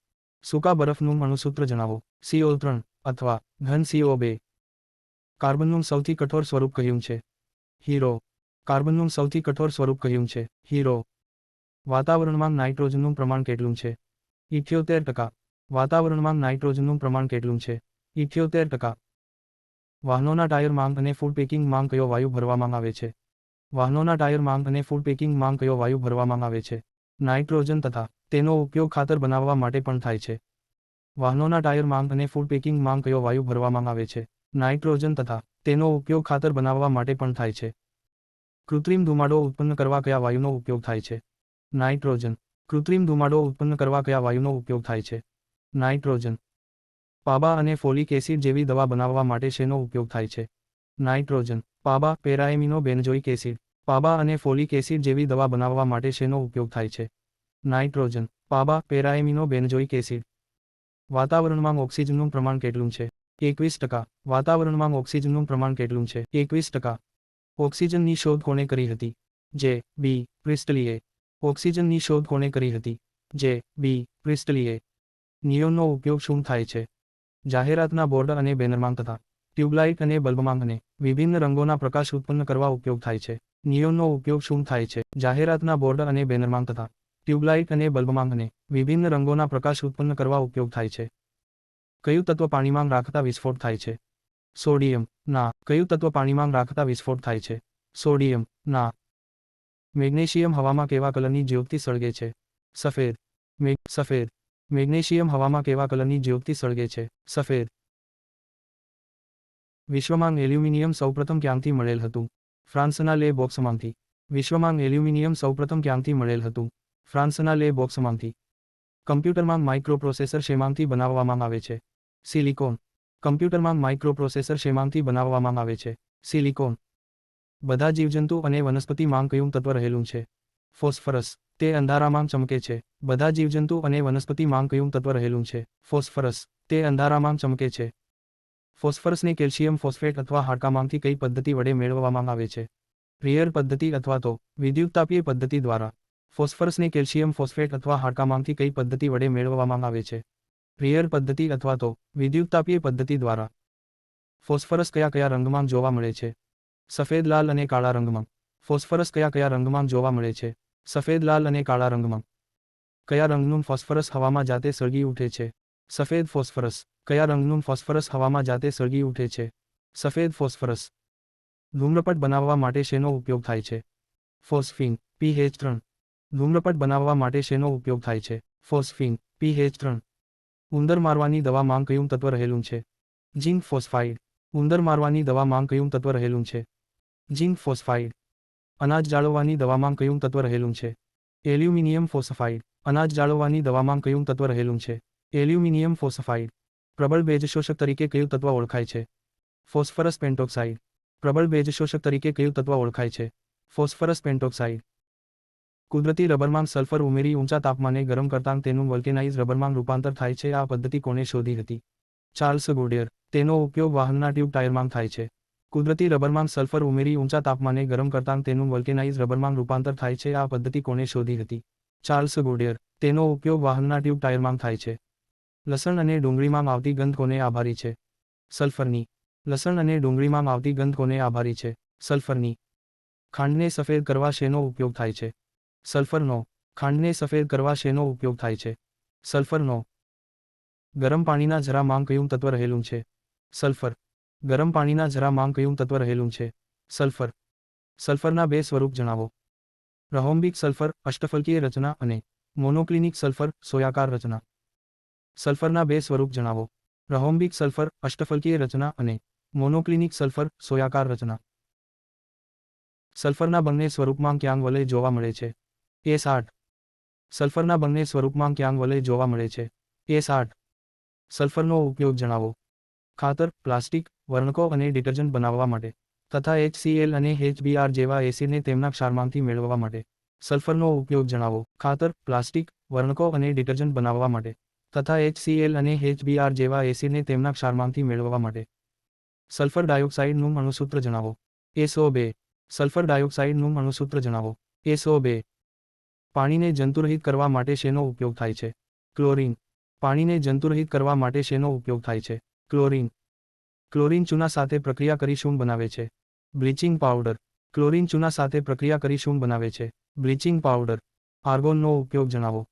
સૂકા બરફનું અણુસૂત્ર જણાવો. CO3 અથવા ઘન CO2. કાર્બનનું સૌથી કઠોર સ્વરૂપ કયું છે? હીરો. કાર્બનનું સૌથી કઠોર સ્વરૂપ કયું છે? હીરો. વાતાવરણમાં નાઇટ્રોજનનું પ્રમાણ કેટલું છે? 78%. વાતાવરણમાં નાઇટ્રોજનનું પ્રમાણ કેટલું છે? 78%. વાહનોના ટાયર માંગ અને ફૂડ પેકિંગ માંગ કયો વાયુ ભરવામાં આવે છે? વાહનોના ટાયર માંગ અને ફૂડ પેકિંગ માંગ કયો વાયુ ભરવામાં આવે છે? નાઇટ્રોજન તથા તેનો ઉપયોગ ખાતર બનાવવા માટે પણ થાય છે. વાહનોના ટાયર માંગ અને ફૂડ પેકિંગ માંગ કયો વાયુ ભરવામાં આવે છે? નાઇટ્રોજન તથા તેનો ઉપયોગ ખાતર બનાવવા માટે પણ થાય છે. કૃત્રિમ ધુમાડો ઉત્પન્ન કરવા કયા વાયુનો ઉપયોગ થાય છે? નાઇટ્રોજન. કૃત્રિમ ધુમાડો ઉત્પન્ન કરવા કયા વાયુનો ઉપયોગ થાય છે? નાઇટ્રોજન. પાબા અને ફોલિક એસિડ જેવી દવા બનાવવા માટે શેનો ઉપયોગ થાય છે? Nitrogen. PABA, para amino benzoic acid. PABA અને ફોલિક એસિડ જેવી દવા બનાવવા માટે શેનો ઉપયોગ થાય છે? Nitrogen. PABA, para amino benzoic acid. વાતાવરણમાં ઓક્સિજનનું પ્રમાણ કેટલું છે? 21%. વાતાવરણમાં ઓક્સિજનનું પ્રમાણ કેટલું છે? 21%. ઓક્સિજનની શોધ કોણે કરી હતી? જે. બી. પ્રિસ્ટલીએ. ઓક્સિજનની શોધ કોણે કરી હતી? જે. બી. પ્રિસ્ટલીએ. નિયોનનો ઉપયોગ શું થાય છે? જાહેરાતના બોર્ડ અને બેનરમાં તથા ટ્યુબલાઇટ અને બલ્બમાં અને વિભિન્ન રંગોના પ્રકાશ ઉત્પન્ન કરવા ઉપયોગ થાય છે. નિયોનનો ઉપયોગ શું થાય છે? જાહેરાતના બોર્ડ અને બેનરમાં તથા ટ્યુબલાઇટ અને બલ્બમાં અને વિભિન્ન રંગોના પ્રકાશ ઉત્પન્ન કરવા ઉપયોગ થાય છે. કયું તત્વ પાણીમાં રાખતા વિસ્ફોટ થાય છે? સોડિયમ. ના. કયું તત્વ પાણીમાં રાખતા વિસ્ફોટ થાય છે? સોડિયમ. ના. મેગ્નેશિયમ હવામાં કેવા કલરની જ્યોતથી સળગે છે? સફેદ. સફેદ. મેગ્નેશિયમ હવામાં કેવા કલરની જ્યોતથી સળગે છે? સફેદ. વિશ્વમાં એલ્યુમિનિયમ સૌપ્રથમ ક્યાંથી મળેલ હતું? ફ્રાન્સના લે બોક્સમાંથી. વિશ્વમાં એલ્યુમિનિયમ સૌપ્રથમ ક્યાંથી મળેલ હતું? ફ્રાન્સના લે બોક્સમાંથી. કમ્પ્યુટરમાં માઇક્રોપ્રોસેસર શેમાંથી બનાવવામાં આવે છે? સિલિકોન. કમ્પ્યુટરમાં માઇક્રોપ્રોસેસર શેમાંથી બનાવવામાં આવે છે? સિલિકોન. બધા જીવજંતુ અને વનસ્પતિ માં કયું તત્વ રહેલું છે? ફોસ્ફરસ. તે અંધારામાં ચમકે છે. બધા જીવજંતુ અને વનસ્પતિ માં કયું તત્વ રહેલું છે? ફોસ્ફરસ. તે અંધારામાં ચમકે છે. ફોસ્ફરસને કેલ્શિયમ ફોસ્ફેટ અથવા હાડકામાંથી કઈ પદ્ધતિ વડે મેળવવામાં આવે છે? રિયર પદ્ધતિ અથવા તો વિદ્યુતતાપીય પદ્ધતિ દ્વારા. ફોસ્ફરસને કેલ્શિયમ ફોસ્ફેટ અથવા હાડકામાંથી કઈ પદ્ધતિ વડે મેળવવામાં આવે છે? રિયર પદ્ધતિ અથવા તો વિદ્યુતતાપીય પદ્ધતિ દ્વારા. ફોસ્ફરસ કયા કયા રંગમાં જોવા મળે છે? સફેદ, લાલ અને કાળા રંગમાં. ફોસ્ફરસ કયા કયા રંગમાં જોવા મળે છે? સફેદ, લાલ અને કાળા રંગમાં. કયા રંગનું ફોસ્ફરસ હવામાં જાતે સળગી ઉઠે છે? સફેદ ફોસ્ફરસ. કયા રંગનું ફોસ્ફરસ હવામાં જાતે સળગી ઉઠે છે? સફેદ ફોસ્ફરસ. ધૂમ્રપટ બનાવવા માટે શેનો ઉપયોગ થાય છે? ફોસ્ફીન. pH 3. ધૂમ્રપટ બનાવવા માટે શેનો ઉપયોગ થાય છે? ફોસ્ફીન. pH 3. ઉંદર મારવાની દવામાં કયું તત્વ રહેલું છે? Zinc phosphide. ઉંદર મારવાની દવામાં કયું તત્વ રહેલું છે? Zinc phosphide. અનાજ જાળવવાની દવામાં કયું તત્વ રહેલું છે? Aluminium phosphide. અનાજ જાળવવાની દવામાં કયું તત્વ રહેલું છે? Aluminium phosphide. પ્રબળ ભેજશોષક તરીકે કયું તત્વ ઓળખાય છે? ફોસ્ફરસ પેન્ટોક્સાઇડ. પ્રબળ ભેજશોષક તરીકે કયું તત્વ ઓળખાય છે? ફોસ્ફરસ પેન્ટોક્સાઇડ. કુદરતી રબરમાં સલ્ફર ઉમેરી ઊંચા તાપમાને ગરમ કરતાં તેનું વલ્કેનાઇઝ રબરમાં રૂપાંતર થાય છે. આ પદ્ધતિ કોણે શોધી હતી? ચાર્લ્સ ગોડિયર. તેનો ઉપયોગ વાહનના ટ્યુબ ટાયરમાં થાય છે. કુદરતી રબરમાં સલ્ફર ઉમેરી ઊંચા તાપમાને ગરમ કરતાં તેનું વલ્કેનાઇઝ રબરમાં રૂપાંતર થાય છે. આ પદ્ધતિ કોણે શોધી હતી? ચાર્લ્સ ગોડિયર. તેનો ઉપયોગ વાહનના ટ્યુબ ટાયરમાં થાય છે. લસણ અને ડુંગળીમાં આવતી ગંધ કોને આભારી છે? સલ્ફરની. લસણ અને ડુંગળીમાં આવતી ગંધ કોને આભારી છે? સલ્ફરની. ખાંડને સફેદ કરવા શેનો ઉપયોગ થાય છે? સલ્ફરનો. ખાંડને સફેદ કરવા શેનો ઉપયોગ થાય છે? સલ્ફરનો. ગરમ પાણીના જરામાં કયું તત્વ રહેલું છે? સલ્ફર. ગરમ પાણીના જરામાં કયું તત્વ રહેલું છે? સલ્ફર. સલ્ફરના બે સ્વરૂપ જણાવો. રહોમ્બિક સલ્ફર અષ્ટફલકીય રચના અને મોનોક્લિનિક સલ્ફર સોયાકાર રચના. સલ્ફરના બે સ્વરૂપ જણાવો. રહોમ્બિક સલ્ફર અષ્ટફલકીય રચના અને મોનોક્લિનિક સલ્ફર સોયાકાર રચના. સલ્ફરના બંને સ્વરૂપમાં ક્યાં વલય જોવા મળે છે? S8. સલ્ફરના બંને સ્વરૂપમાં ક્યાં વલય જોવા મળે છે? S8. સલ્ફરનો ઉપયોગ જણાવો. ખાતર, પ્લાસ્ટિક, વર્ણકો અને ડિટર્જન્ટ બનાવવા માટે તથા HCl અને HBr જેવા એસિડને તેમના ક્ષારમાંથી મેળવવા માટે. સલ્ફરનો ઉપયોગ જણાવો. ખાતર, પ્લાસ્ટિક, વર્ણકો અને ડિટર્જન્ટ બનાવવા માટે તથા HCl અને HBr જેવા એસિડને તેમના ક્ષારમાંથી મેળવવા માટે. સલ્ફર ડાયોક્સાઇડનું અણુસૂત્ર જણાવો. SO2. સલ્ફર ડાયોક્સાઇડનું અણુસૂત્ર જણાવો. SO2. પાણીને જંતુરહિત કરવા માટે શેનો ઉપયોગ થાય છે? ક્લોરીન. પાણીને જંતુરહિત કરવા માટે શેનો ઉપયોગ થાય છે? ક્લોરીન. ક્લોરીન ચૂના સાથે પ્રક્રિયા કરી શું બનાવે છે? Bleaching powder. ક્લોરીન ચૂના સાથે પ્રક્રિયા કરી શું બનાવે છે? Bleaching powder. આર્ગોનનો ઉપયોગ જણાવો.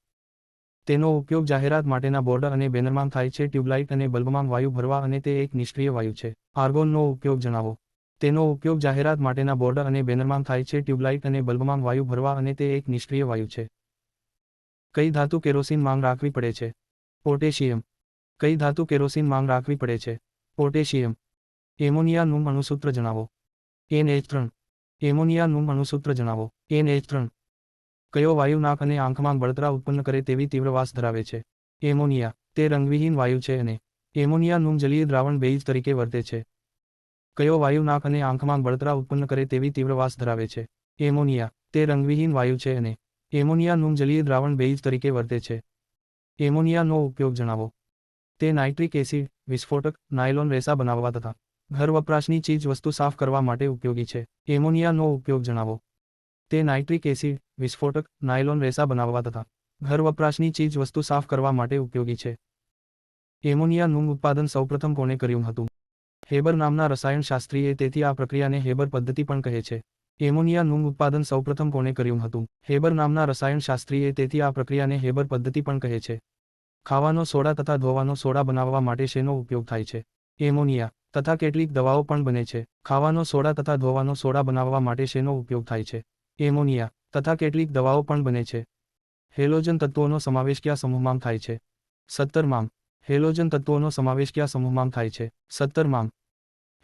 તેનો ઉપયોગ જાહેરાત માટેના બોર્ડ અને બેનરમાં થાય છે. ટ્યુબલાઇટ અને બલ્બમાં વાયુ ભરવા અને તે એક નિષ્ક્રિય વાયુ છે. આર્ગોનનો ઉપયોગ જણાવો. તેનો ઉપયોગ જાહેરાત માટેના બોર્ડ અને બેનરમાં થાય છે. ટ્યુબલાઇટ અને બલ્બમાં વાયુ ભરવા અને તે એક નિષ્ક્રિય વાયુ છે. કઈ ધાતુ કેરોસીન માંગ રાખવી પડે છે? પોટેશિયમ. કઈ ધાતુ કેરોસીન માંગ રાખવી પડે છે? પોટેશિયમ. એમોનિયાનું અણુસૂત્ર જણાવો. NH3. એમોનિયાનું અણુસૂત્ર જણાવો. NH3. કયો વાયુ નાક અને આંખમાં બળતરા ઉત્પન્ન કરે તેવી તીવ્ર વાસ ધરાવે છે? એમોનિયા. તે રંગવિહીન વાયુ છે અને એમોનિયાનું જલીય દ્રાવણ બેઇઝ તરીકે વર્તે છે. કયો વાયુ નાક અને આંખમાં બળતરા ઉત્પન્ન કરે તેવી તીવ્ર વાસ ધરાવે છે? એમોનિયા. તે રંગવિહીન વાયુ છે અને એમોનિયાનું જલીય દ્રાવણ બેઇઝ તરીકે વર્તે છે. એમોનિયાનો ઉપયોગ જણાવો. તે નાઇટ્રિક એસિડ, વિસ્ફોટક, નાયલોન રેસા બનાવવા તથા ઘર વપરાશની ચીજ વસ્તુ સાફ કરવા માટે ઉપયોગી છે. એમોનિયાનો ઉપયોગ જણાવો. તે નાઇટ્રિક એસિડ, વિસ્ફોટક, નાયલોન રેસા બનાવવા તથા ઘર વપરાશની ચીજ વસ્તુ સાફ કરવા માટે ઉપયોગી છે. એમોનિયાનું ઉત્પાદન સૌપ્રથમ કોણે કર્યું હતું? હેબર નામના રસાયણશાસ્ત્રીએ. તેથી આ પ્રક્રિયાને હેબર પદ્ધતિ પણ કહે છે. એમોનિયાનું ઉત્પાદન સૌપ્રથમ કોણે કર્યું હતું? હેબર નામના રસાયણશાસ્ત્રીએ. તેથી આ પ્રક્રિયાને હેબર પદ્ધતિ પણ કહે છે. ખાવાનો સોડા તથા ધોવાનો સોડા બનાવવા માટે શેનો ઉપયોગ થાય છે? એમોનિયા. તથા કેટલીક દવાઓ પણ બને છે. ખાવાનો સોડા તથા ધોવાનો સોડા બનાવવા માટે શેનો ઉપયોગ થાય છે? એમોનિયા. તથા કેટલીક દવાઓ પણ બને છે. હેલોજન તત્વોનો સમાવેશ કયા સમૂહમાં થાય છે? 17માં. હેલોજન તત્વોનો સમાવેશ કયા સમૂહમાં થાય છે? 17માં.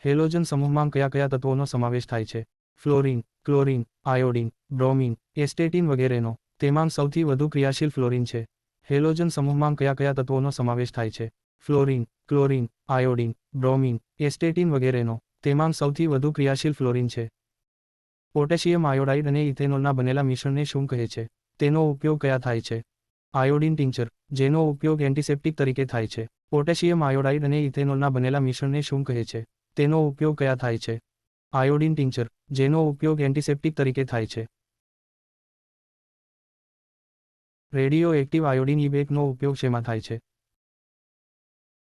હેલોજન સમૂહમાં કયા કયા તત્વોનો સમાવેશ થાય છે? ફ્લોરિન, ક્લોરિન, આયોડિન, બ્રોમિન, એસ્ટેટિન વગેરેનો. તેમાં સૌથી વધુ ક્રિયાશીલ ફ્લોરિન છે. હેલોજન સમૂહમાં કયા કયા તત્વોનો સમાવેશ થાય છે? ફ્લોરિન, ક્લોરિન, આયોડિન, બ્રોમિન, એસ્ટેટિન વગેરેનો. તેમાં સૌથી વધુ ક્રિયાશીલ ફ્લોરિન છે. પોટેશિયમ આયોડાઇડ અને ઇથેનોલના બનેલા મિશ્રણને શું કહે છે? તેનો ઉપયોગ કયા થાય છે? આયોડિન ટિંચર, જેનો ઉપયોગ એન્ટિસેપ્ટિક તરીકે થાય છે. પોટેશિયમ આયોડાઇડ અને ઇથેનોલના બનેલા મિશ્રણને શું કહે છે? તેનો ઉપયોગ કયા થાય છે? આયોડિન ટિંચર, જેનો ઉપયોગ એન્ટિસેપ્ટિક તરીકે થાય છે. રેડિયો એક્ટિવ આયોડિન E2 નો ઉપયોગ શેમાં થાય છે?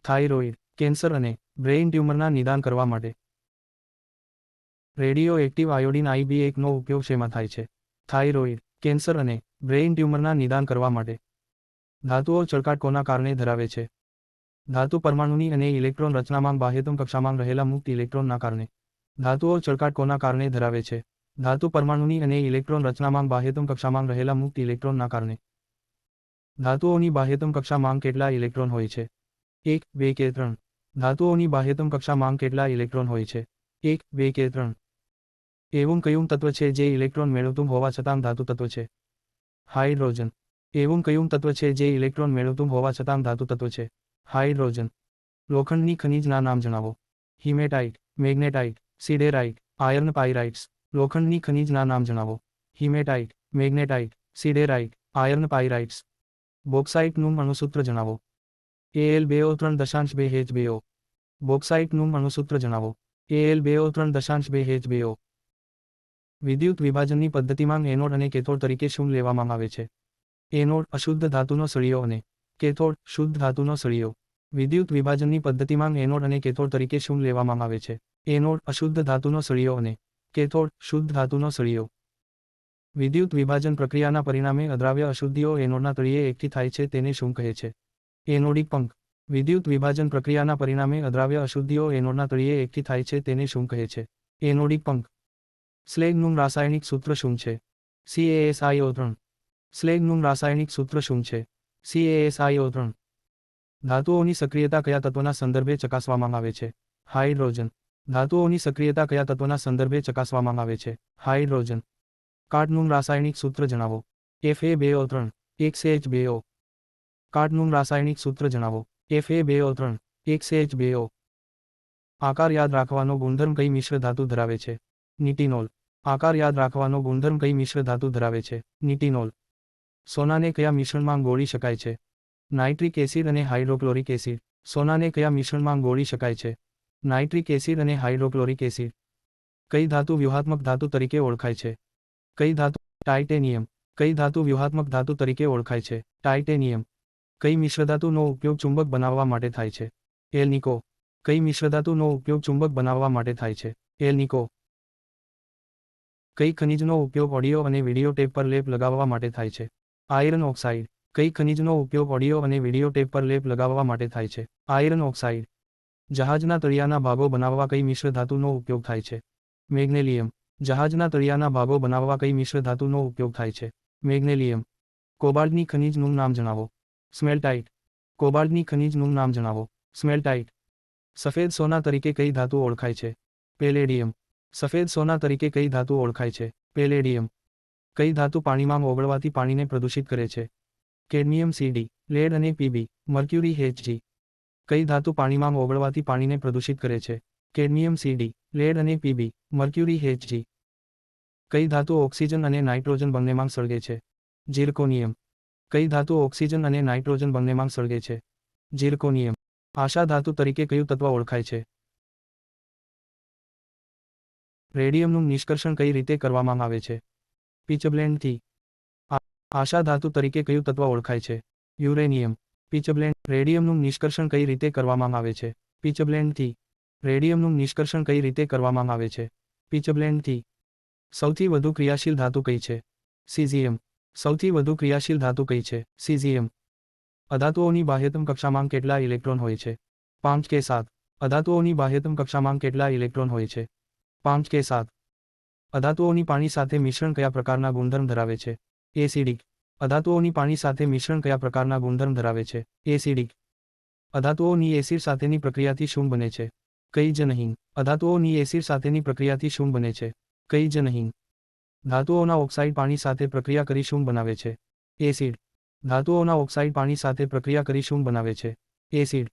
થાઇરોઇડ, કેન્સર અને બ્રેઇન ટ્યુમરના નિદાન કરવા માટે. રેડિયો એક્ટિવ આયોડિન IB1 નો ઉપયોગ શેમાં થાય છે? થાઇરોઇડ, કેન્સર અને બ્રેઇન ટ્યુમરના નિદાન કરવા માટે. ધાતુઓ ચળકાટ કોના કારણે ધરાવે છે? ધાતુ પરમાણુની અને ઇલેક્ટ્રોન રચનામાં બાહ્યતમ કક્ષામાં રહેલા મુક્ત ઇલેક્ટ્રોનના કારણે. ધાતુઓ ચળકાટ કોના કારણે ધરાવે છે? ધાતુ પરમાણુની અને ઇલેક્ટ્રોન રચનામાં બાહ્યતમ કક્ષામાં રહેલા મુક્ત ઇલેક્ટ્રોનના કારણે. ધાતુઓની બાહ્યતમ કક્ષામાં કેટલા ઇલેક્ટ્રોન હોય છે? 1, 2 કે 3. ધાતુઓની બાહ્યતમ કક્ષામાં કેટલા ઇલેક્ટ્રોન હોય છે? 1, 2 કે 3. એવું કયું તત્વ છે જે ઇલેક્ટ્રોન મેળવતું હોવા છતાં ધાતુ તત્વ છે? હાઇડ્રોજન. એવું કયું તત્વ છે જે ઇલેક્ટ્રોન મેળવતું હોવા છતાં ધાતુ તત્વ છે? હાઇડ્રોજન. લોખંડની ખનિજના નામ જણાવો. Hematite, magnetite, siderite, iron pyrites. લોખંડની ખનિજના નામ જણાવો. Hematite, magnetite, siderite, iron pyrites. બોક્સાઇટનું અણુસૂત્ર જણાવો. Al2O3.2H2O. બોક્સાઇટનું અણુસૂત્ર જણાવો. Al2O3.2H2O. વિદ્યુત વિભાજનની પદ્ધતિમાં એનોડ અને કેથોડ તરીકે શું લેવામાં આવે છે? એનોડ અશુદ્ધ ધાતુનો સળિયો અને કેથોડ શુદ્ધ ધાતુનો સળિયો. વિદ્યુત વિભાજનની પદ્ધતિમાં એનોડ અને કેથોડ તરીકે શું લેવામાં આવે છે? એનોડ અશુદ્ધ ધાતુનો સળિયો અને કેથોડ શુદ્ધ ધાતુનો સળિયો. વિદ્યુત વિભાજન પ્રક્રિયાના પરિણામે અદ્રાવ્ય અશુદ્ધિઓ એનોડના તળિયે એકઠી થાય છે તેને શું કહે છે? એનોડિક પંખ. વિદ્યુત વિભાજન પ્રક્રિયાના પરિણામે અદ્રાવ્ય અશુદ્ધિઓ એનોડના તળિયે એકઠી થાય છે તેને શું કહે છે? એનોડિક પંખ. સ્લેગનું રાસાયણિક સૂત્ર શું છે? CaSiO3. સ્લેગનું રાસાયણિક સૂત્ર શું છે? CaSiO3. ધાતુઓની સક્રિયતા કયા તત્વના સંદર્ભે ચકાસવામાં આવે છે? હાઇડ્રોજન. ધાતુઓની સક્રિયતા કયા તત્વના સંદર્ભે ચકાસવામાં આવે છે? હાઇડ્રોજન. કાટનું રાસાયણિક સૂત્ર જણાવો. Fa2O3, 1CH2O. કાટનું રાસાયણિક સૂત્ર જણાવો. Fa2O3, 1CH2O. આકાર યાદ રાખવાનો ગુણધર્મ કઈ મિશ્ર ધાતુ ધરાવે છે? નિટિનોલ. આકાર યાદ રાખવાનો ગુણધર્મ કઈ મિશ્ર ધાતુ ધરાવે છે? નિટિનોલ. સોનાને કયા મિશ્રણમાં ગોળી શકાય છે? નાઇટ્રિક એસિડ અને હાઇડ્રોક્લોરિક એસિડ. સોનાને કયા મિશ્રણમાં ગોળી શકાય છે? નાઇટ્રિક એસિડ અને હાઇડ્રોક્લોરિક એસિડ. કઈ ધાતુ વ્યૂહાત્મક ધાતુ તરીકે ઓળખાય છે? કઈ ધાતુ? ટાઇટેનિયમ. કઈ ધાતુ વ્યૂહાત્મક ધાતુ તરીકે ઓળખાય છે? ટાઇટેનિયમ. કઈ મિશ્રધાતુનો ઉપયોગ ચુંબક બનાવવા માટે થાય છે? એલ્નિકો. કઈ મિશ્રધાતુનો ઉપયોગ ચુંબક બનાવવા માટે થાય છે? એલ્નિકો. કઈ ખનિજનો ઉપયોગ ઓડિયો અને વિડિયો ટેપ પર લેપ લગાવવા માટે થાય છે? Iron oxide. કઈ ખનિજનો ઉપયોગ ઓડિયો અને વિડિયો ટેપ પર લેપ લગાવવા માટે થાય છે? Iron oxide. જહાજના તળિયાના ભાગો બનાવવા કઈ મિશ્ર ધાતુનો ઉપયોગ થાય છે? મેગ્નેલિયમ. જહાજના તળિયાના ભાગો બનાવવા કઈ મિશ્ર ધાતુનો ઉપયોગ થાય છે? મેગ્નેલિયમ. કોબાલ્ટની ખનિજનું નામ જણાવો. સ્મેલ્ટાઇટ. કોબાલ્ટની ખનિજનું નામ જણાવો. સ્મેલ્ટાઇટ. સફેદ સોના તરીકે કઈ ધાતુ ઓળખાય છે? પેલેડિયમ. સફેદ સોના તરીકે કઈ ધાતુ ઓળખાય છે? પેલેડિયમ. કઈ ધાતુ પાણીમાં ઓગળવાથી પાણીને પ્રદૂષિત કરે છે? કેડમિયમ Cd, લેડ અને Pb, મર્ક્યુરી Hg. કઈ ધાતુ પાણીમાં ઓગળવાથી પાણીને પ્રદૂષિત કરે છે? કેડમિયમ Cd, લેડ અને Pb, મર્ક્યુરી Hg. કઈ ધાતુ ઓક્સિજન અને નાઇટ્રોજન બંનેમાં સળગે છે? ઝિર્કોનિયમ. કઈ ધાતુ ઓક્સિજન અને નાઇટ્રોજન બંનેમાં સળગે છે? ઝિર્કોનિયમ. આશા ધાતુ તરીકે કયું તત્વ ઓળખાય છે? રેડિયમનું નિષ્કર્ષણ કઈ રીતે કરવામાં આવે છે? પિચબ્લેન્ડથી. આશા ધાતુ તરીકે કયું તત્વ ઓળખાય છે? યુરેનિયમ. પિચબ્લેન્ડ. રેડિયમનું નિષ્કર્ષણ કઈ રીતે કરવામાં આવે છે? પિચબ્લેન્ડથી. રેડિયમનું નિષ્કર્ષણ કઈ રીતે કરવામાં આવે છે? પિચબ્લેન્ડથી. સૌથી વધુ ક્રિયાશીલ ધાતુ કઈ છે? સીઝિયમ. સૌથી વધુ ક્રિયાશીલ ધાતુ કઈ છે? સીઝિયમ. અધાતુઓની બાહ્યતમ કક્ષામાં કેટલા ઇલેક્ટ્રોન હોય છે? 5 કે 7. અધાતુઓની બાહ્યતમ કક્ષામાં કેટલા ઇલેક્ટ્રોન હોય છે? 5 કે 7. અધાતુઓની પાણી સાથે મિશ્રણ કયા પ્રકારના ગુણધર્મ ધરાવે છે? એસિડિક. અધાતુઓની પાણી સાથે મિશ્રણ કયા પ્રકારના ગુણધર્મ ધરાવે છે? એસિડિક. અધાતુઓની એસિડ સાથેની પ્રક્રિયાથી શું બને છે? કઈ જ નહીં. અધાતુઓની એસિડ સાથેની પ્રક્રિયાથી શું બને છે? કઈ જ નહીં. ધાતુઓના ઓક્સાઇડ પાણી સાથે પ્રક્રિયા કરી શું બનાવે છે? એસિડ. ધાતુઓના ઓક્સાઇડ પાણી સાથે પ્રક્રિયા કરી શું બનાવે છે? એસિડ.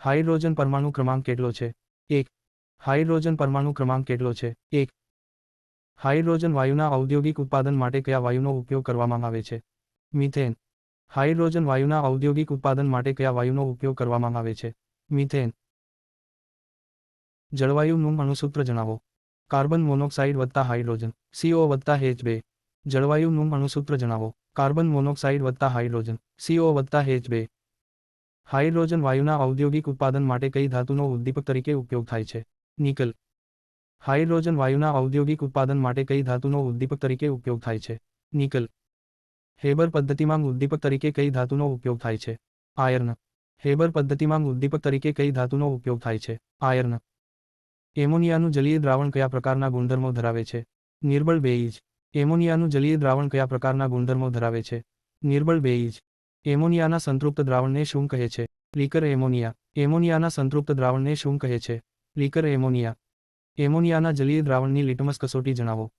હાઇડ્રોજન પરમાણુ ક્રમાંક કેટલો છે? 1. હાઇડ્રોજન પરમાણુ ક્રમાંક કેટલો છે? 1. હાઇડ્રોજન વાયુના ઔદ્યોગિક ઉત્પાદન માટે કયા વાયુનો ઉપયોગ કરવામાં આવે છે? મિથેન. હાઇડ્રોજન વાયુના ઔદ્યોગિક ઉત્પાદન માટે કયા વાયુનો ઉપયોગ કરવામાં આવે છે? મિથેન. જળવાયુનું અણુસૂત્ર જણાવો. કાર્બન મોનોક્સાઇડ વત્તા હાઇડ્રોજન, CO વત્તા H2. જળવાયુનું અણુસૂત્ર જણાવો. કાર્બન મોનોક્સાઇડ વત્તા હાઇડ્રોજન, CO વત્તા H2. હાઇડ્રોજન વાયુના ઔદ્યોગિક ઉત્પાદન માટે કઈ ધાતુનો ઉદ્દીપક તરીકે ઉપયોગ થાય છે? નિકલ. હાઇડ્રોજન વાયુના ઔદ્યોગિક ઉત્પાદન માટે કઈ ધાતુનો ઉદ્દીપક તરીકે ઉપયોગ થાય છે? નિકલ. હેબર પદ્ધતિમાં ઉદ્દીપક તરીકે કઈ ધાતુનો ઉપયોગ થાય છે? આયર્ન. હેબર પદ્ધતિમાં ઉદ્દીપક તરીકે કઈ ધાતુનો ઉપયોગ થાય છે? આયર્ન. એમોનિયાનું જલીય દ્રાવણ કયા પ્રકારના ગુણધર્મો ધરાવે છે? નિર્બળ બેઇઝ. એમોનિયાનું જલીય દ્રાવણ કયા પ્રકારના ગુણધર્મો ધરાવે છે? નિર્બળ બેઇઝ. એમોનિયાના સંતૃપ્ત દ્રાવણને શું કહે છે? Liquor ammonia. એમોનિયાના સંતૃપ્ત દ્રાવણને શું કહે છે? Liquor ammonia. એમોનિયાના જલીય દ્રાવણની લિટમસ કસોટી જણાવો.